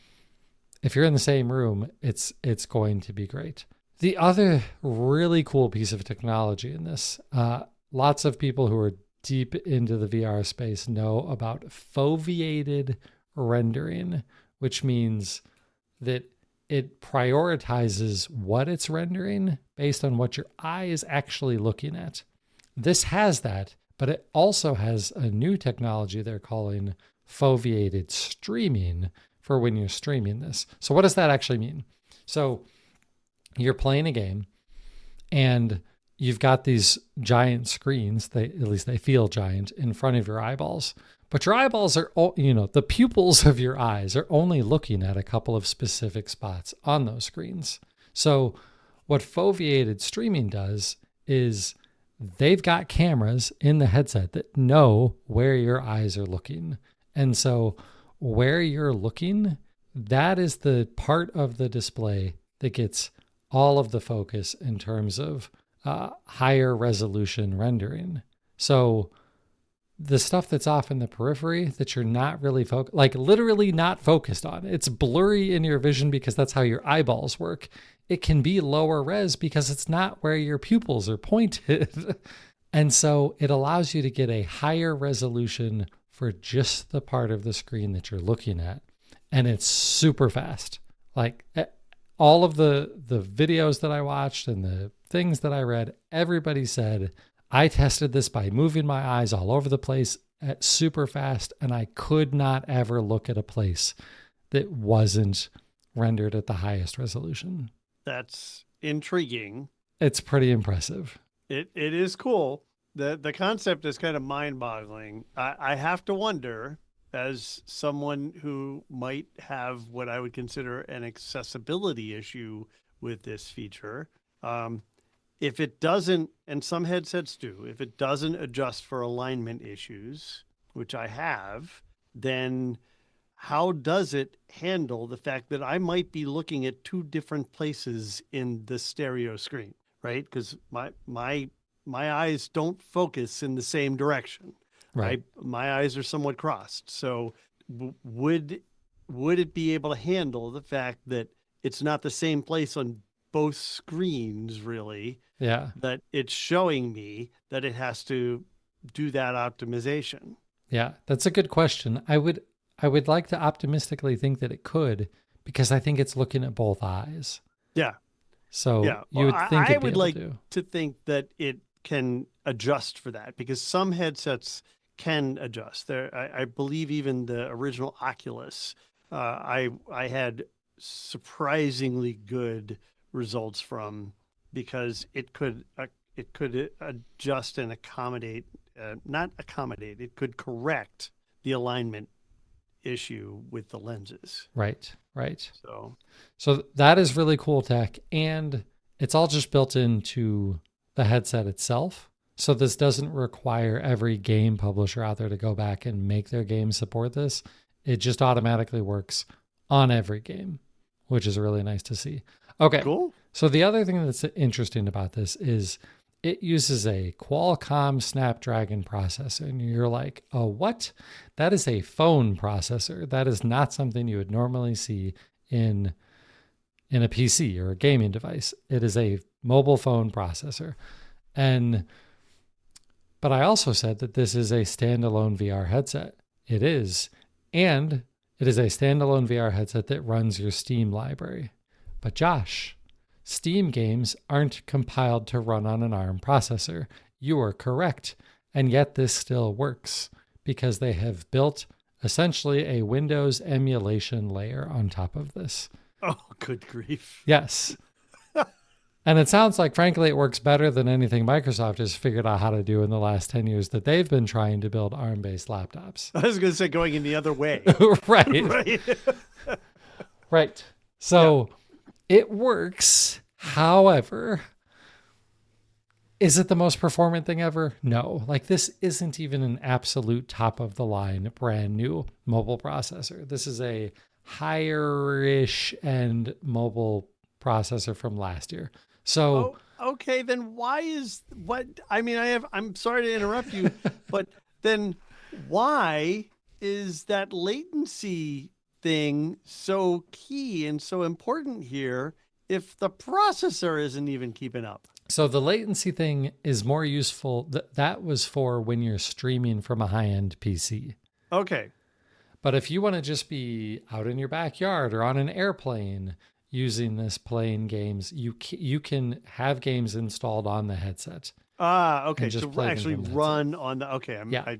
if you're in the same room, it's going to be great. The other really cool piece of technology in this, lots of people who are deep into the VR space know about foveated rendering, which means that it prioritizes what it's rendering based on what your eye is actually looking at. This has that, but it also has a new technology they're calling foveated streaming for when you're streaming this. So what does that actually mean? So you're playing a game and you've got these giant screens, at least they feel giant, in front of your eyeballs. But your eyeballs are, the pupils of your eyes are only looking at a couple of specific spots on those screens. So what foveated streaming does is they've got cameras in the headset that know where your eyes are looking. And so where you're looking, that is the part of the display that gets all of the focus in terms of higher resolution rendering. So the stuff that's off in the periphery that you're not really literally not focused on, it's blurry in your vision because that's how your eyeballs work. It can be lower res because it's not where your pupils are pointed. And so it allows you to get a higher resolution for just the part of the screen that you're looking at. And it's super fast. Like all of the videos that I watched and the things that I read, everybody said, I tested this by moving my eyes all over the place at super fast, and I could not ever look at a place that wasn't rendered at the highest resolution. That's intriguing. It's pretty impressive. It is cool. The concept is kind of mind-boggling. I have to wonder, as someone who might have what I would consider an accessibility issue with this feature, if it doesn't, and some headsets do, if it doesn't adjust for alignment issues, which I have, then how does it handle the fact that I might be looking at 2 different places in the stereo screen, right? Because my eyes don't focus in the same direction. Right. My eyes are somewhat crossed. So would it be able to handle the fact that it's not the same place on both screens, really? Yeah. That it's showing me that it has to do that optimization. Yeah, that's a good question. I would like to optimistically think that it could, because I think it's looking at both eyes. Yeah. So yeah. you would think I would like to think that it can adjust for that, because some headsets can adjust. I believe even the original Oculus, I had surprisingly good results from, because it could adjust and accommodate, it could correct the alignment issue with the lenses. Right. So that is really cool tech, and it's all just built into the headset itself. So this doesn't require every game publisher out there to go back and make their game support this. It just automatically works on every game, which is really nice to see. Okay. Cool. So the other thing that's interesting about this is it uses a Qualcomm Snapdragon processor. And you're like, oh, what? That is a phone processor. That is not something you would normally see in a PC or a gaming device. It is a mobile phone processor. But I also said that this is a standalone VR headset. It is. And it is a standalone VR headset that runs your Steam library. But Josh, Steam games aren't compiled to run on an ARM processor. You are correct. And yet this still works because they have built essentially a Windows emulation layer on top of this. Oh, good grief. Yes. And it sounds like, frankly, it works better than anything Microsoft has figured out how to do in the last 10 years that they've been trying to build ARM-based laptops. I was going to say going in the other way. Right. Right. Right. So it works. However, is it the most performant thing ever? No. Like, this isn't even an absolute top of the line brand new mobile processor. This is a higher-ish end mobile processor from last year. So okay, then I'm sorry to interrupt you, but then why is that latency thing so key and so important here if the processor isn't even keeping up? So the latency thing is more useful. That was for when you're streaming from a high-end PC. Okay. But if you want to just be out in your backyard or on an airplane using this playing games, you can have games installed on the headset. Okay. Just To actually run on the, okay. I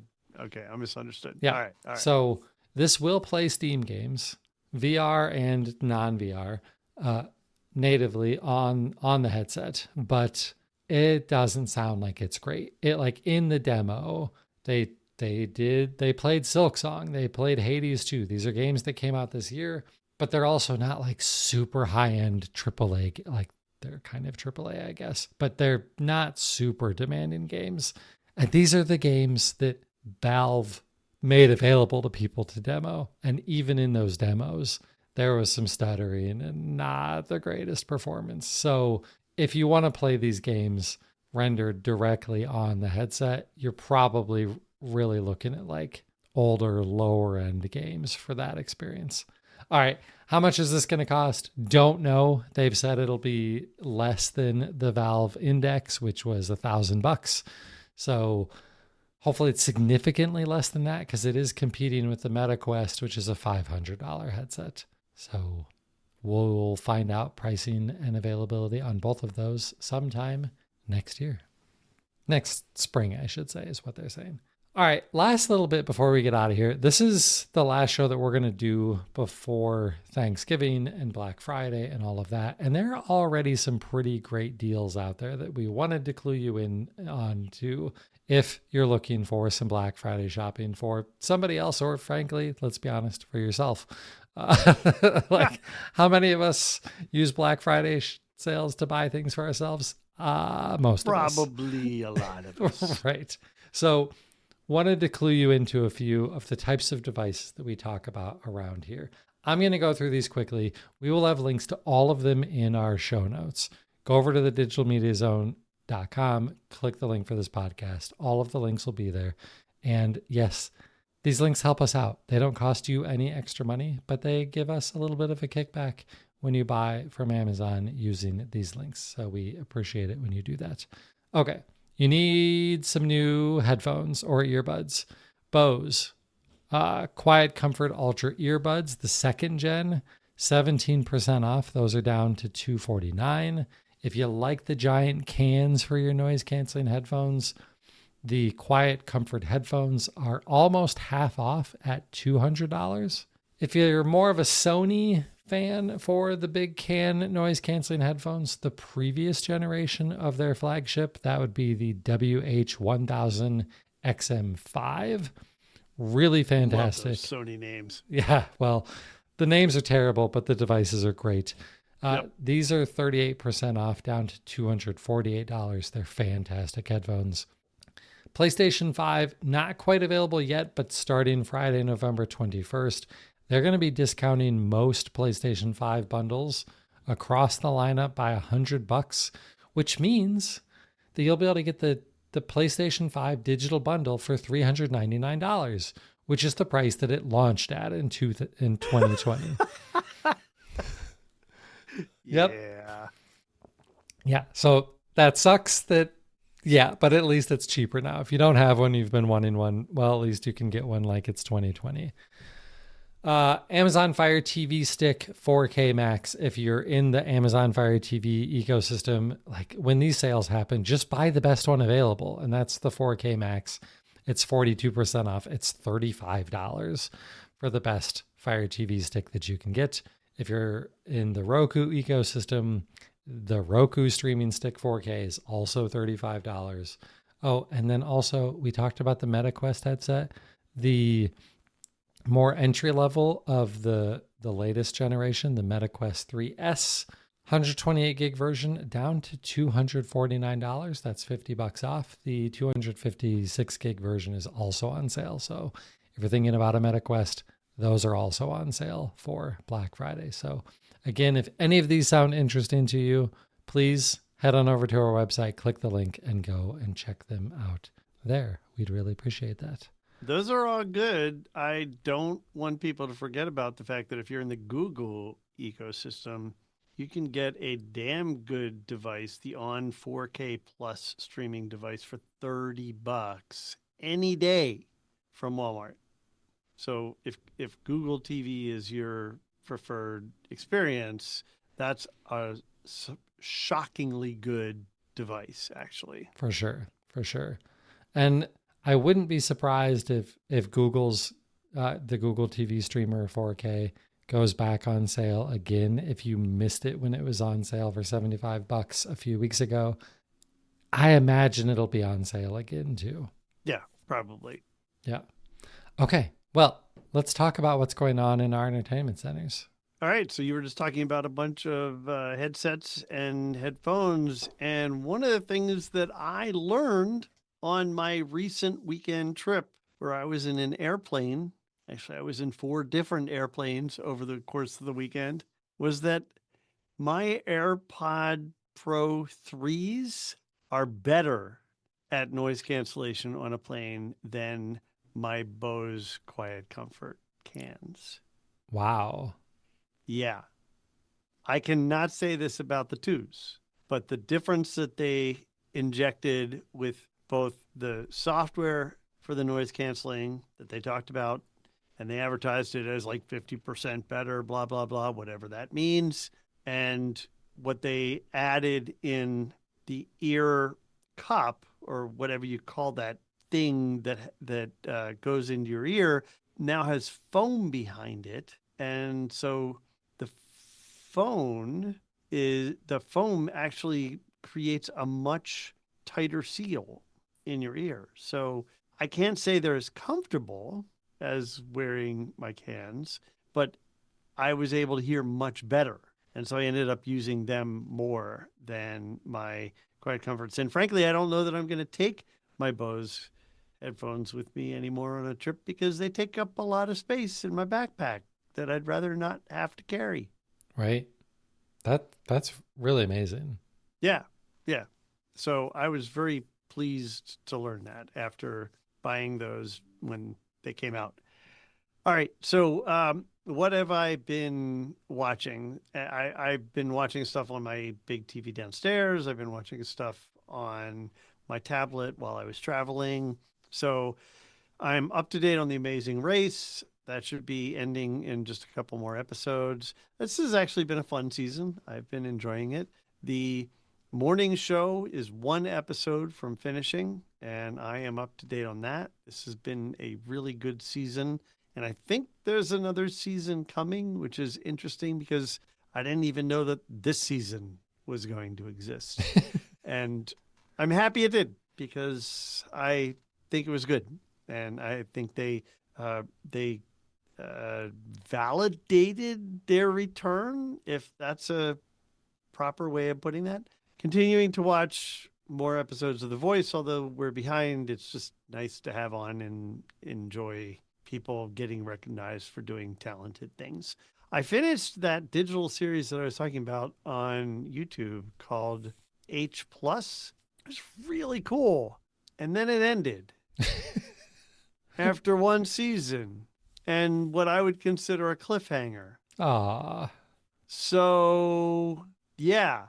misunderstood. Yeah. All right. So this will play Steam games, VR and non-VR, natively on the headset, but it doesn't sound like it's great. It, like, in the demo, they played Silksong, they played Hades 2. These are games that came out this year, but they're also not like super high-end AAA, like they're kind of AAA, I guess, but they're not super demanding games. And these are the games that Valve made available to people to demo. And even in those demos, there was some stuttering and not the greatest performance. So if you want to play these games rendered directly on the headset, you're probably really looking at like older, lower end games for that experience. All right. How much is this going to cost? Don't know. They've said it'll be less than the Valve Index, which was $1,000. So hopefully it's significantly less than that, because it is competing with the Meta Quest, which is a $500 headset. So we'll find out pricing and availability on both of those sometime next year. Next spring, I should say, is what they're saying. All right, last little bit before we get out of here. This is the last show that we're going to do before Thanksgiving and Black Friday and all of that. And there are already some pretty great deals out there that we wanted to clue you in on to if you're looking for some Black Friday shopping for somebody else, or frankly, let's be honest, for yourself. Like, how many of us use Black Friday sales to buy things for ourselves? Most of us. Probably a lot of us. Right. So wanted to clue you into a few of the types of devices that we talk about around here. I'm going to go through these quickly. We will have links to all of them in our show notes. Go over to the digitalmediazone.com, click the link for this podcast. All of the links will be there. And yes, these links help us out. They don't cost you any extra money, but they give us a little bit of a kickback when you buy from Amazon using these links. So we appreciate it when you do that. Okay. You need some new headphones or earbuds. Bose Quiet Comfort Ultra earbuds, the second gen, 17% off. Those are down to $249. If you like the giant cans for your noise canceling headphones, the Quiet Comfort headphones are almost half off at $200. If you're more of a Sony fan for the big can noise canceling headphones, the previous generation of their flagship, that would be the WH-1000 XM5. Really fantastic. Love those Sony names. Yeah, well, the names are terrible, but the devices are great. These are 38% off, down to $248. They're fantastic headphones. PlayStation 5, not quite available yet, but starting Friday, November 21st. They're going to be discounting most PlayStation 5 bundles across the lineup by $100, which means that you'll be able to get the PlayStation 5 digital bundle for $399, which is the price that it launched at in 2020. Yep. Yeah. So that sucks but at least it's cheaper now. If you don't have one, you've been wanting one, well, at least you can get one like it's 2020. Amazon Fire TV Stick 4K Max. If you're in the Amazon Fire TV ecosystem, like when these sales happen, just buy the best one available. And that's the 4K Max. It's 42% off. It's $35 for the best Fire TV stick that you can get. If you're in the Roku ecosystem, The Roku streaming stick 4K is also $35. Oh, and then also we talked about the MetaQuest headset. The more entry level of the latest generation, the MetaQuest 3S, 128 gig version down to $249. That's $50 off. The 256 gig version is also on sale. So if you're thinking about a MetaQuest, those are also on sale for Black Friday. So again, if any of these sound interesting to you, please head on over to our website, click the link, and go and check them out there. We'd really appreciate that. Those are all good. I don't want people to forget about the fact that if you're in the Google ecosystem, you can get a damn good device, the On 4K Plus streaming device for $30 any day from Walmart. So if Google TV is your preferred experience, that's a shockingly good device, actually. For sure. For sure. And I wouldn't be surprised if Google's the Google TV streamer 4K goes back on sale again. If you missed it when it was on sale for $75 a few weeks ago, I imagine it'll be on sale again too. Yeah, probably. Yeah. Okay. Well, let's talk about what's going on in our entertainment centers. All right. So you were just talking about a bunch of headsets and headphones. And one of the things that I learned on my recent weekend trip where I was in an airplane, actually, I was in 4 different airplanes over the course of the weekend, was that my AirPod Pro 3s are better at noise cancellation on a plane than my Bose Quiet Comfort cans. Wow. Yeah. I cannot say this about the 2s, but the difference that they injected with both the software for the noise canceling that they talked about, and they advertised it as like 50% better, blah, blah, blah, whatever that means. And what they added in the ear cup, or whatever you call that thing that goes into your ear, now has foam behind it. And so the foam actually creates a much tighter seal in your ear. So I can't say they're as comfortable as wearing my cans, but I was able to hear much better. And so I ended up using them more than my Quiet Comforts. And frankly, I don't know that I'm going to take my Bose headphones with me anymore on a trip because they take up a lot of space in my backpack that I'd rather not have to carry. Right. That's really amazing. Yeah. Yeah. So I was very pleased to learn that after buying those when they came out. All right. So what have I been watching? I've been watching stuff on my big TV downstairs. I've been watching stuff on my tablet while I was traveling. So I'm up to date on The Amazing Race. That should be ending in just a couple more episodes. This has actually been a fun season. I've been enjoying it. The morning show is 1 episode from finishing, and I am up to date on that. This has been a really good season, and I think there's another season coming, which is interesting because I didn't even know that this season was going to exist. And I'm happy it did because I think it was good, and I think they validated their return, if that's a proper way of putting that. Continuing to watch more episodes of The Voice, although we're behind. It's just nice to have on and enjoy people getting recognized for doing talented things. I finished that digital series that I was talking about on YouTube called H Plus. It was really cool. And then it ended after 1 season and what I would consider a cliffhanger. Ah. So, yeah.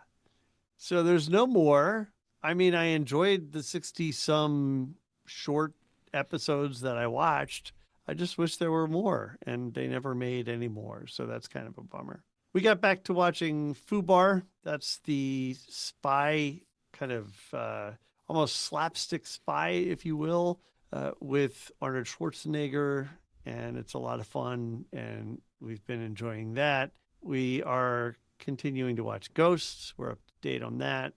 So there's no more. I mean, I enjoyed the 60 some short episodes that I watched. I just wish there were more, and they never made any more. So that's kind of a bummer. We got back to watching Fubar. That's the spy kind of almost slapstick spy, if you will, with Arnold Schwarzenegger. And it's a lot of fun, and we've been enjoying that. We are continuing to watch Ghosts. We're up to date on that.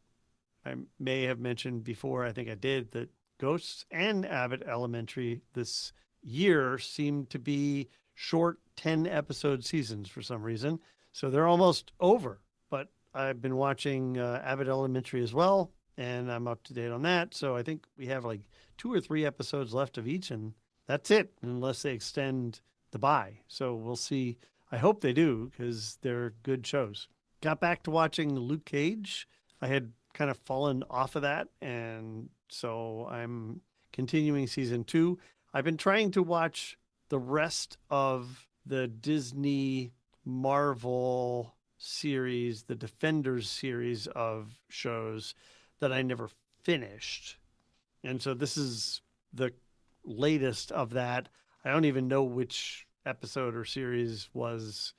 I may have mentioned before, I think I did, that Ghosts and Abbott Elementary this year seem to be short 10 episode seasons for some reason. So they're almost over. But I've been watching Abbott Elementary as well, and I'm up to date on that. So I think we have like 2 or 3 episodes left of each, and that's it, unless they extend the buy. So we'll see. I hope they do, because they're good shows. Got back to watching Luke Cage. I had kind of fallen off of that, and so I'm continuing season 2. I've been trying to watch the rest of the Disney Marvel series, the Defenders series of shows that I never finished. And so this is the latest of that. I don't even know which episode or series was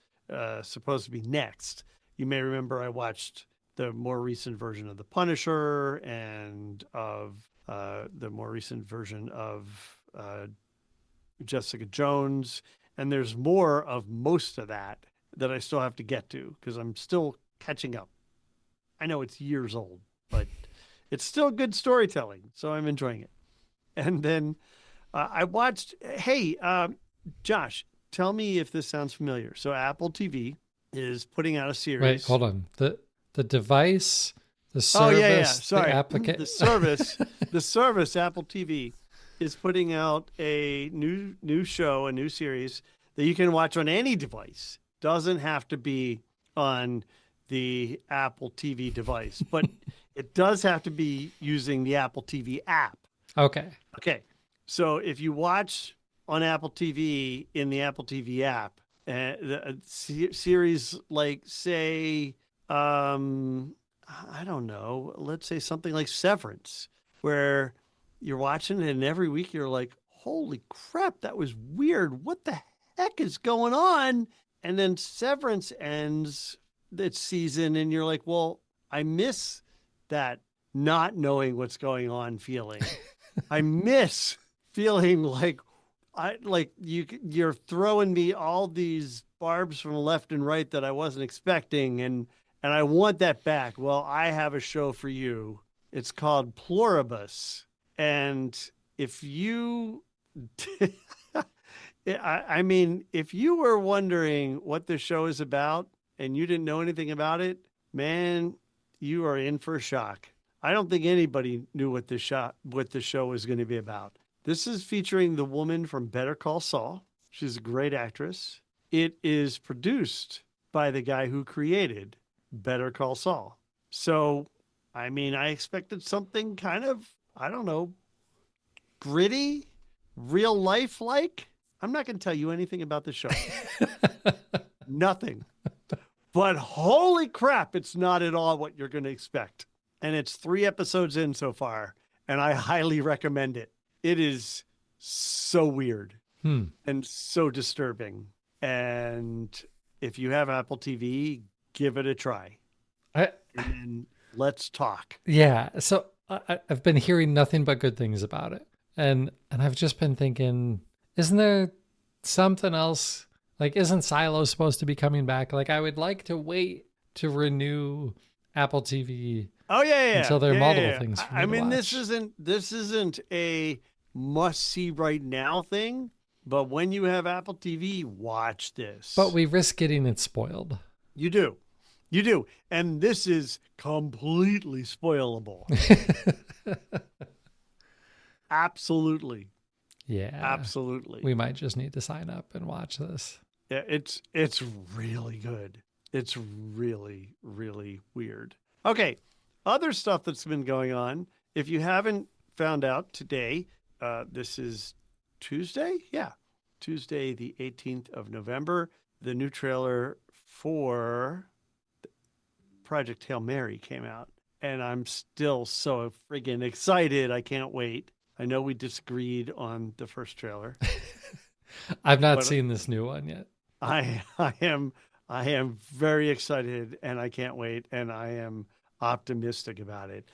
supposed to be next. You may remember I watched the more recent version of The Punisher and of the more recent version of Jessica Jones. And there's more of most of that I still have to get to, because I'm still catching up. I know it's years old, but it's still good storytelling, so I'm enjoying it. And then I watched, hey, Josh, tell me if this sounds familiar. So Apple TV is putting out a series. Wait, hold on. The device, the service, oh, yeah. Sorry. the application. The service, Apple TV, is putting out a new show, a new series that you can watch on any device. Doesn't have to be on the Apple TV device, but it does have to be using the Apple TV app. Okay. So if you watch on Apple TV in the Apple TV app, the series like, say, I don't know, let's say something like Severance, where you're watching it and every week you're like, holy crap, that was weird. What the heck is going on? And then Severance ends its season and you're like, well, I miss that not knowing what's going on feeling. I miss feeling like you're throwing me all these barbs from left and right that I wasn't expecting, and I want that back. Well, I have a show for you. It's called Pluribus. And if you I mean, if you were wondering what the show is about and you didn't know anything about it, man, you are in for a shock. I don't think anybody knew what the show was going to be about. This is featuring the woman from Better Call Saul. She's a great actress. It is produced by the guy who created Better Call Saul. So, I mean, I expected something kind of, I don't know, gritty, real life like. I'm not going to tell you anything about the show. Nothing. But holy crap, it's not at all what you're going to expect. And it's 3 episodes in so far, and I highly recommend it. It is so weird and so disturbing. And if you have Apple TV, give it a try. And then let's talk. Yeah. So I've been hearing nothing but good things about it. And I've just been thinking, isn't there something else? Like, isn't Silo supposed to be coming back? Like, I would like to wait to renew Apple TV. Oh yeah. Until there are multiple things for me to watch. This isn't a must see right now thing, but when you have Apple TV, watch this. But we risk getting it spoiled. You do. And this is completely spoilable. Absolutely. Yeah. Absolutely. We might just need to sign up and watch this. Yeah, it's really good. It's really, really weird. Okay. Other stuff that's been going on. If you haven't found out today, this is Tuesday. Yeah. Tuesday, the 18th of November. The new trailer for Project Hail Mary came out. And I'm still so friggin' excited. I can't wait. I know we disagreed on the first trailer. I've not seen this new one yet. I am very excited and I can't wait. And I am optimistic about it.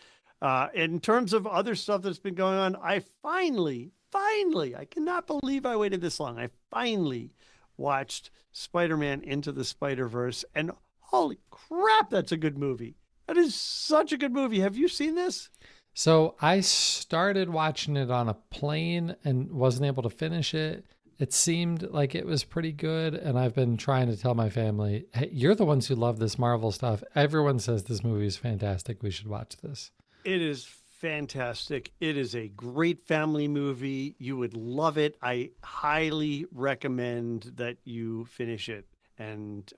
In terms of other stuff that's been going on, I finally, I cannot believe I waited this long. I finally watched Spider-Man Into the Spider-Verse, and Holy crap, that's a good movie. That is such a good movie. Have you seen this? So I started watching it on a plane and wasn't able to finish it. It seemed like it was pretty good. And I've been trying to tell my family, hey, you're the ones who love this Marvel stuff. Everyone says this movie is fantastic. We should watch this. It is fantastic. It is a great family movie. You would love it. I highly recommend that you finish it and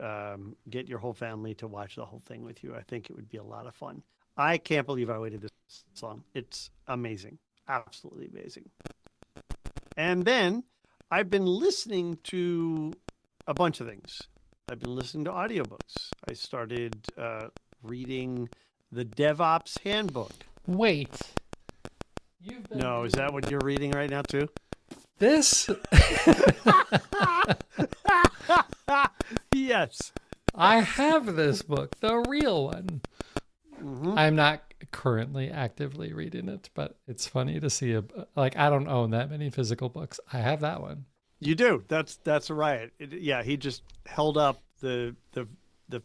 get your whole family to watch the whole thing with you. I think it would be a lot of fun. I can't believe I waited this long. It's amazing. Absolutely amazing. And then I've been listening to a bunch of things. I've been listening to audiobooks. I started reading the DevOps Handbook. Wait. No, is that what you're reading right now too? This? Yes. I have this book, the real one. Mm-hmm. I'm not currently actively reading it, but it's funny to see I don't own that many physical books. I have that one. You do. That's right. Yeah, he just held up the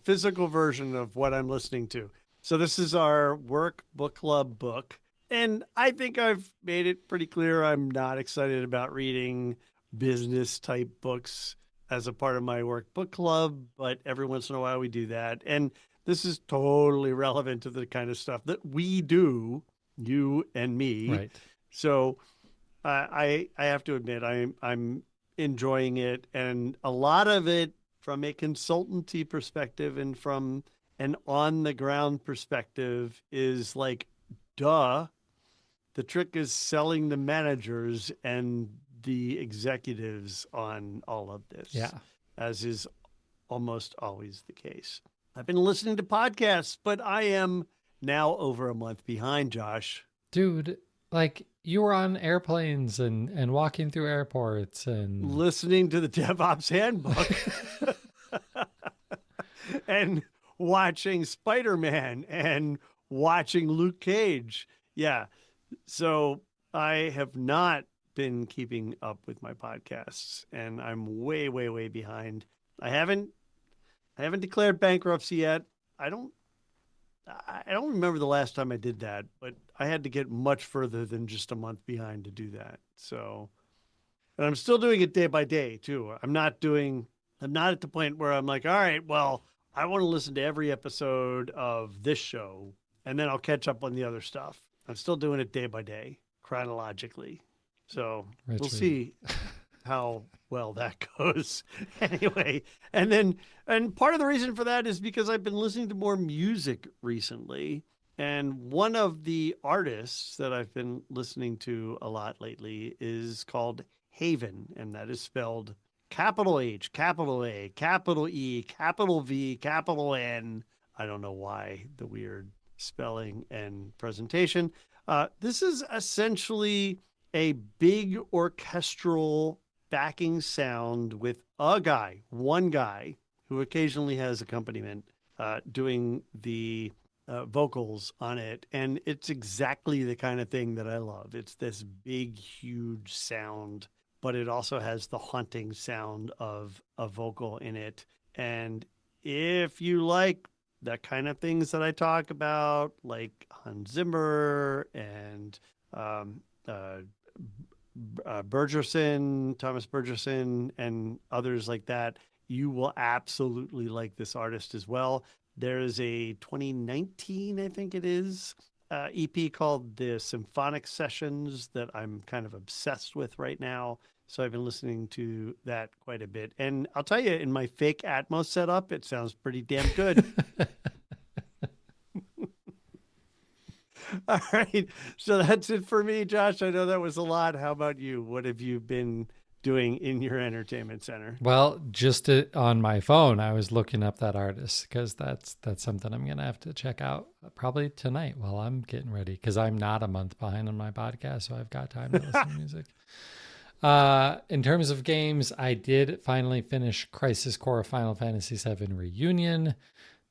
physical version of what I'm listening to. So this is our work book club book. And I think I've made it pretty clear I'm not excited about reading business type books as a part of my work book club, but every once in a while we do that. And this is totally relevant to the kind of stuff that we do, you and me. Right. So I have to admit I'm enjoying it, and a lot of it from a consultancy perspective and from an on the ground perspective is like, duh. The trick is selling the managers and the executives on all of this. Yeah. As is almost always the case. I've been listening to podcasts, but I am now over a month behind, Josh. Dude, like you were on airplanes and walking through airports and listening to the DevOps Handbook and watching Spider-Man and watching Luke Cage. Yeah. So I have not been keeping up with my podcasts, and I'm way, way, way behind. I haven't declared bankruptcy yet. I don't remember the last time I did that, but I had to get much further than just a month behind to do that. So, and I'm still doing it day by day too. I'm not at the point where I'm like, all right, well, I want to listen to every episode of this show and then I'll catch up on the other stuff. I'm still doing it day by day, chronologically. So We'll see how well that goes. Anyway, and part of the reason for that is because I've been listening to more music recently. And one of the artists that I've been listening to a lot lately is called Haven. And that is spelled capital H, capital A, capital E, capital V, capital N. I don't know why the weird spelling and presentation. This is essentially a big orchestral backing sound with one guy who occasionally has accompaniment doing the vocals on it. And it's exactly the kind of thing that I love. It's this big, huge sound, but it also has the haunting sound of a vocal in it. And if you like the kind of things that I talk about, like Hans Zimmer and Thomas Bergerson, and others like that, you will absolutely like this artist as well. There is a 2019, I think it is, EP called the Symphonic Sessions that I'm kind of obsessed with right now. So I've been listening to that quite a bit. And I'll tell you, in my fake Atmos setup, it sounds pretty damn good. All right. So that's it for me, Josh. I know that was a lot. How about you? What have you been doing in your entertainment center? Well, just on my phone, I was looking up that artist because that's something I'm going to have to check out probably tonight while I'm getting ready, because I'm not a month behind on my podcast, so I've got time to listen to music. In terms of games, I did finally finish Crisis Core Final Fantasy VII Reunion.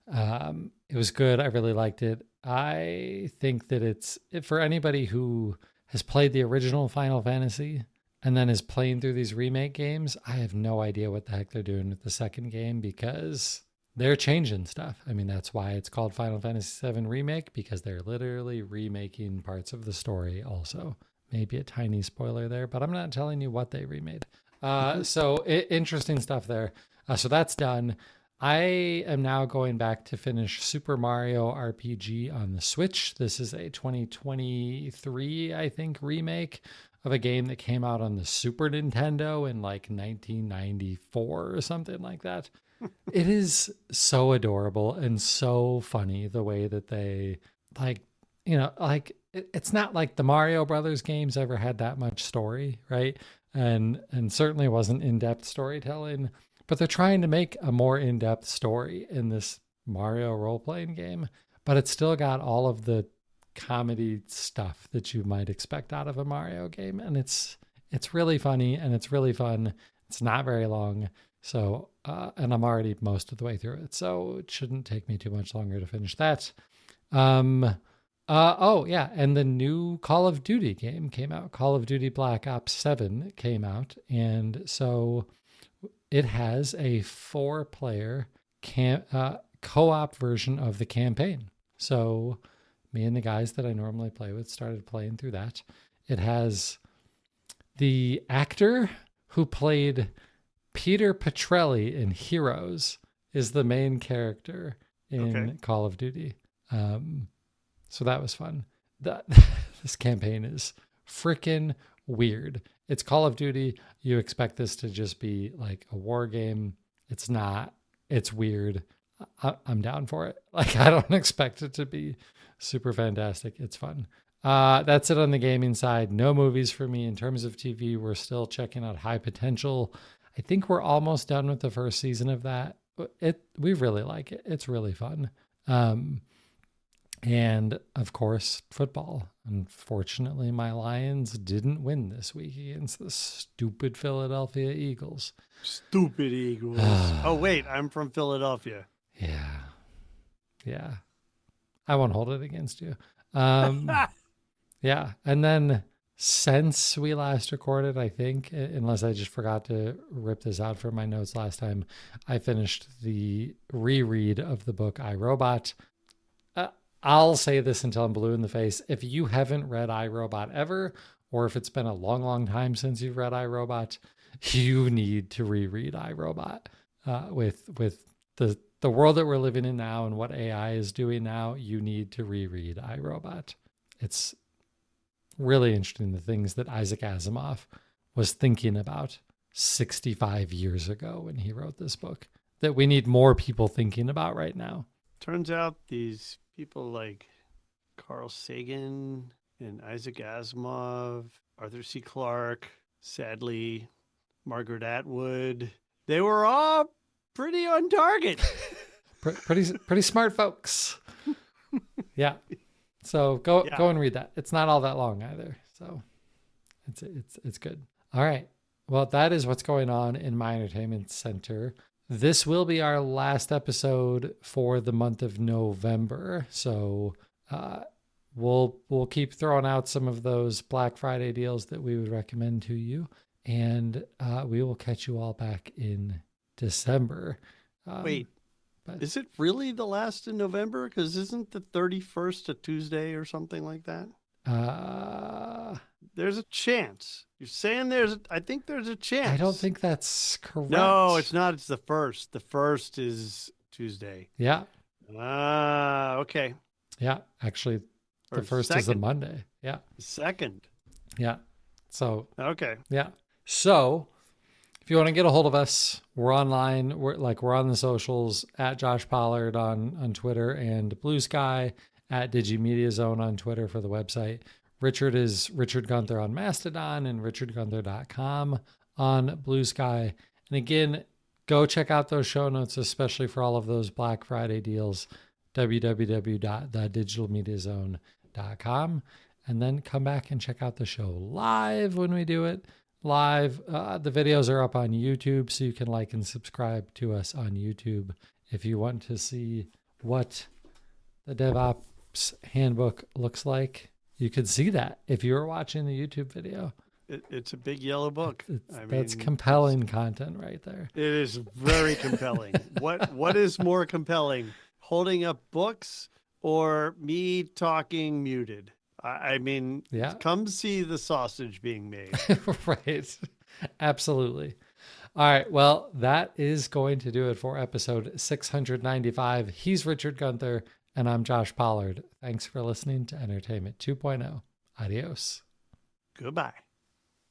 It was good. I really liked it. I think that it's for anybody who has played the original Final Fantasy and then is playing through these remake games. I have no idea what the heck they're doing with the second game, because they're changing stuff. I mean, that's why it's called Final Fantasy VII Remake, because they're literally remaking parts of the story also. Maybe a tiny spoiler there, but I'm not telling you what they remade. So interesting stuff there. So that's done. I am now going back to finish Super Mario RPG on the Switch. This is a 2023, I think, remake of a game that came out on the Super Nintendo in like 1994 or something like that. It is so adorable and so funny the way that they like, it's not like the Mario Brothers games ever had that much story, right? And certainly wasn't in-depth storytelling, but they're trying to make a more in-depth story in this Mario role-playing game, but it's still got all of the comedy stuff that you might expect out of a Mario game, and it's really funny and it's really fun. It's not very long. So, and I'm already most of the way through it, so it shouldn't take me too much longer to finish that. Oh yeah, and the new Call of Duty game came out. Call of Duty Black Ops 7 came out, and so it has a 4-player co-op version of the campaign. So me and the guys that I normally play with started playing through that. It has the actor who played Peter Petrelli in Heroes is the main character in Call of Duty. So that was fun. This campaign is freaking weird. It's Call of Duty. You expect this to just be like a war game. It's not. It's weird. I'm down for it. Like, I don't expect it to be super fantastic. It's fun. That's it on the gaming side. No movies for me. In terms of TV, we're still checking out High Potential. I think we're almost done with the first season of that. We really like it. It's really fun. And of course, football. Unfortunately, my Lions didn't win this week against the stupid Philadelphia Eagles. Stupid Eagles. Oh, wait, I'm from Philadelphia. Yeah. I won't hold it against you. Yeah. And then since we last recorded, I think, unless I just forgot to rip this out from my notes last time, I finished the reread of the book I, Robot. I'll say this until I'm blue in the face. If you haven't read I, Robot ever, or if it's been a long, long time since you've read I, Robot, you need to reread I, Robot. With the world that we're living in now and what AI is doing now, you need to reread I, Robot. It's really interesting, the things that Isaac Asimov was thinking about 65 years ago when he wrote this book that we need more people thinking about right now. Turns out these people like Carl Sagan and Isaac Asimov, Arthur C. Clarke, sadly, Margaret Atwood, they were all pretty on target. pretty smart folks. Yeah. So go and read that. It's not all that long either. So it's good. All right. Well, that is what's going on in my entertainment center. This will be our last episode for the month of November. So we'll keep throwing out some of those Black Friday deals that we would recommend to you. And we will catch you all back in December. Wait, is it really the last in November? Because isn't the 31st a Tuesday or something like that? There's a chance. You're saying I think there's a chance. I don't think that's correct. No, it's not. It's the 1st. The 1st is Tuesday. Yeah. Okay. Yeah, actually, the 1st is a Monday. Yeah. The 2nd. Yeah. So. Okay. Yeah. So, if you want to get a hold of us, we're online. We're on the socials at Josh Pollard on Twitter and Blue Sky, at DigiMediaZone on Twitter for the website. Richard is Richard Gunther on Mastodon and richardgunther.com on Blue Sky. And again, go check out those show notes, especially for all of those Black Friday deals, www.thedigitalmediazone.com. And then come back and check out the show live when we do it. Live. The videos are up on YouTube, so you can like and subscribe to us on YouTube if you want to see what the DevOps handbook looks like. You could see that if you were watching the YouTube video. It's a big yellow book. That's compelling content right there. It is very compelling. What is more compelling, holding up books or me talking muted? Yeah. Come see the sausage being made. Right. Absolutely. All right. Well, that is going to do it for episode 695. He's Richard Gunther, and I'm Josh Pollard. Thanks for listening to Entertainment 2.0. Adios. Goodbye.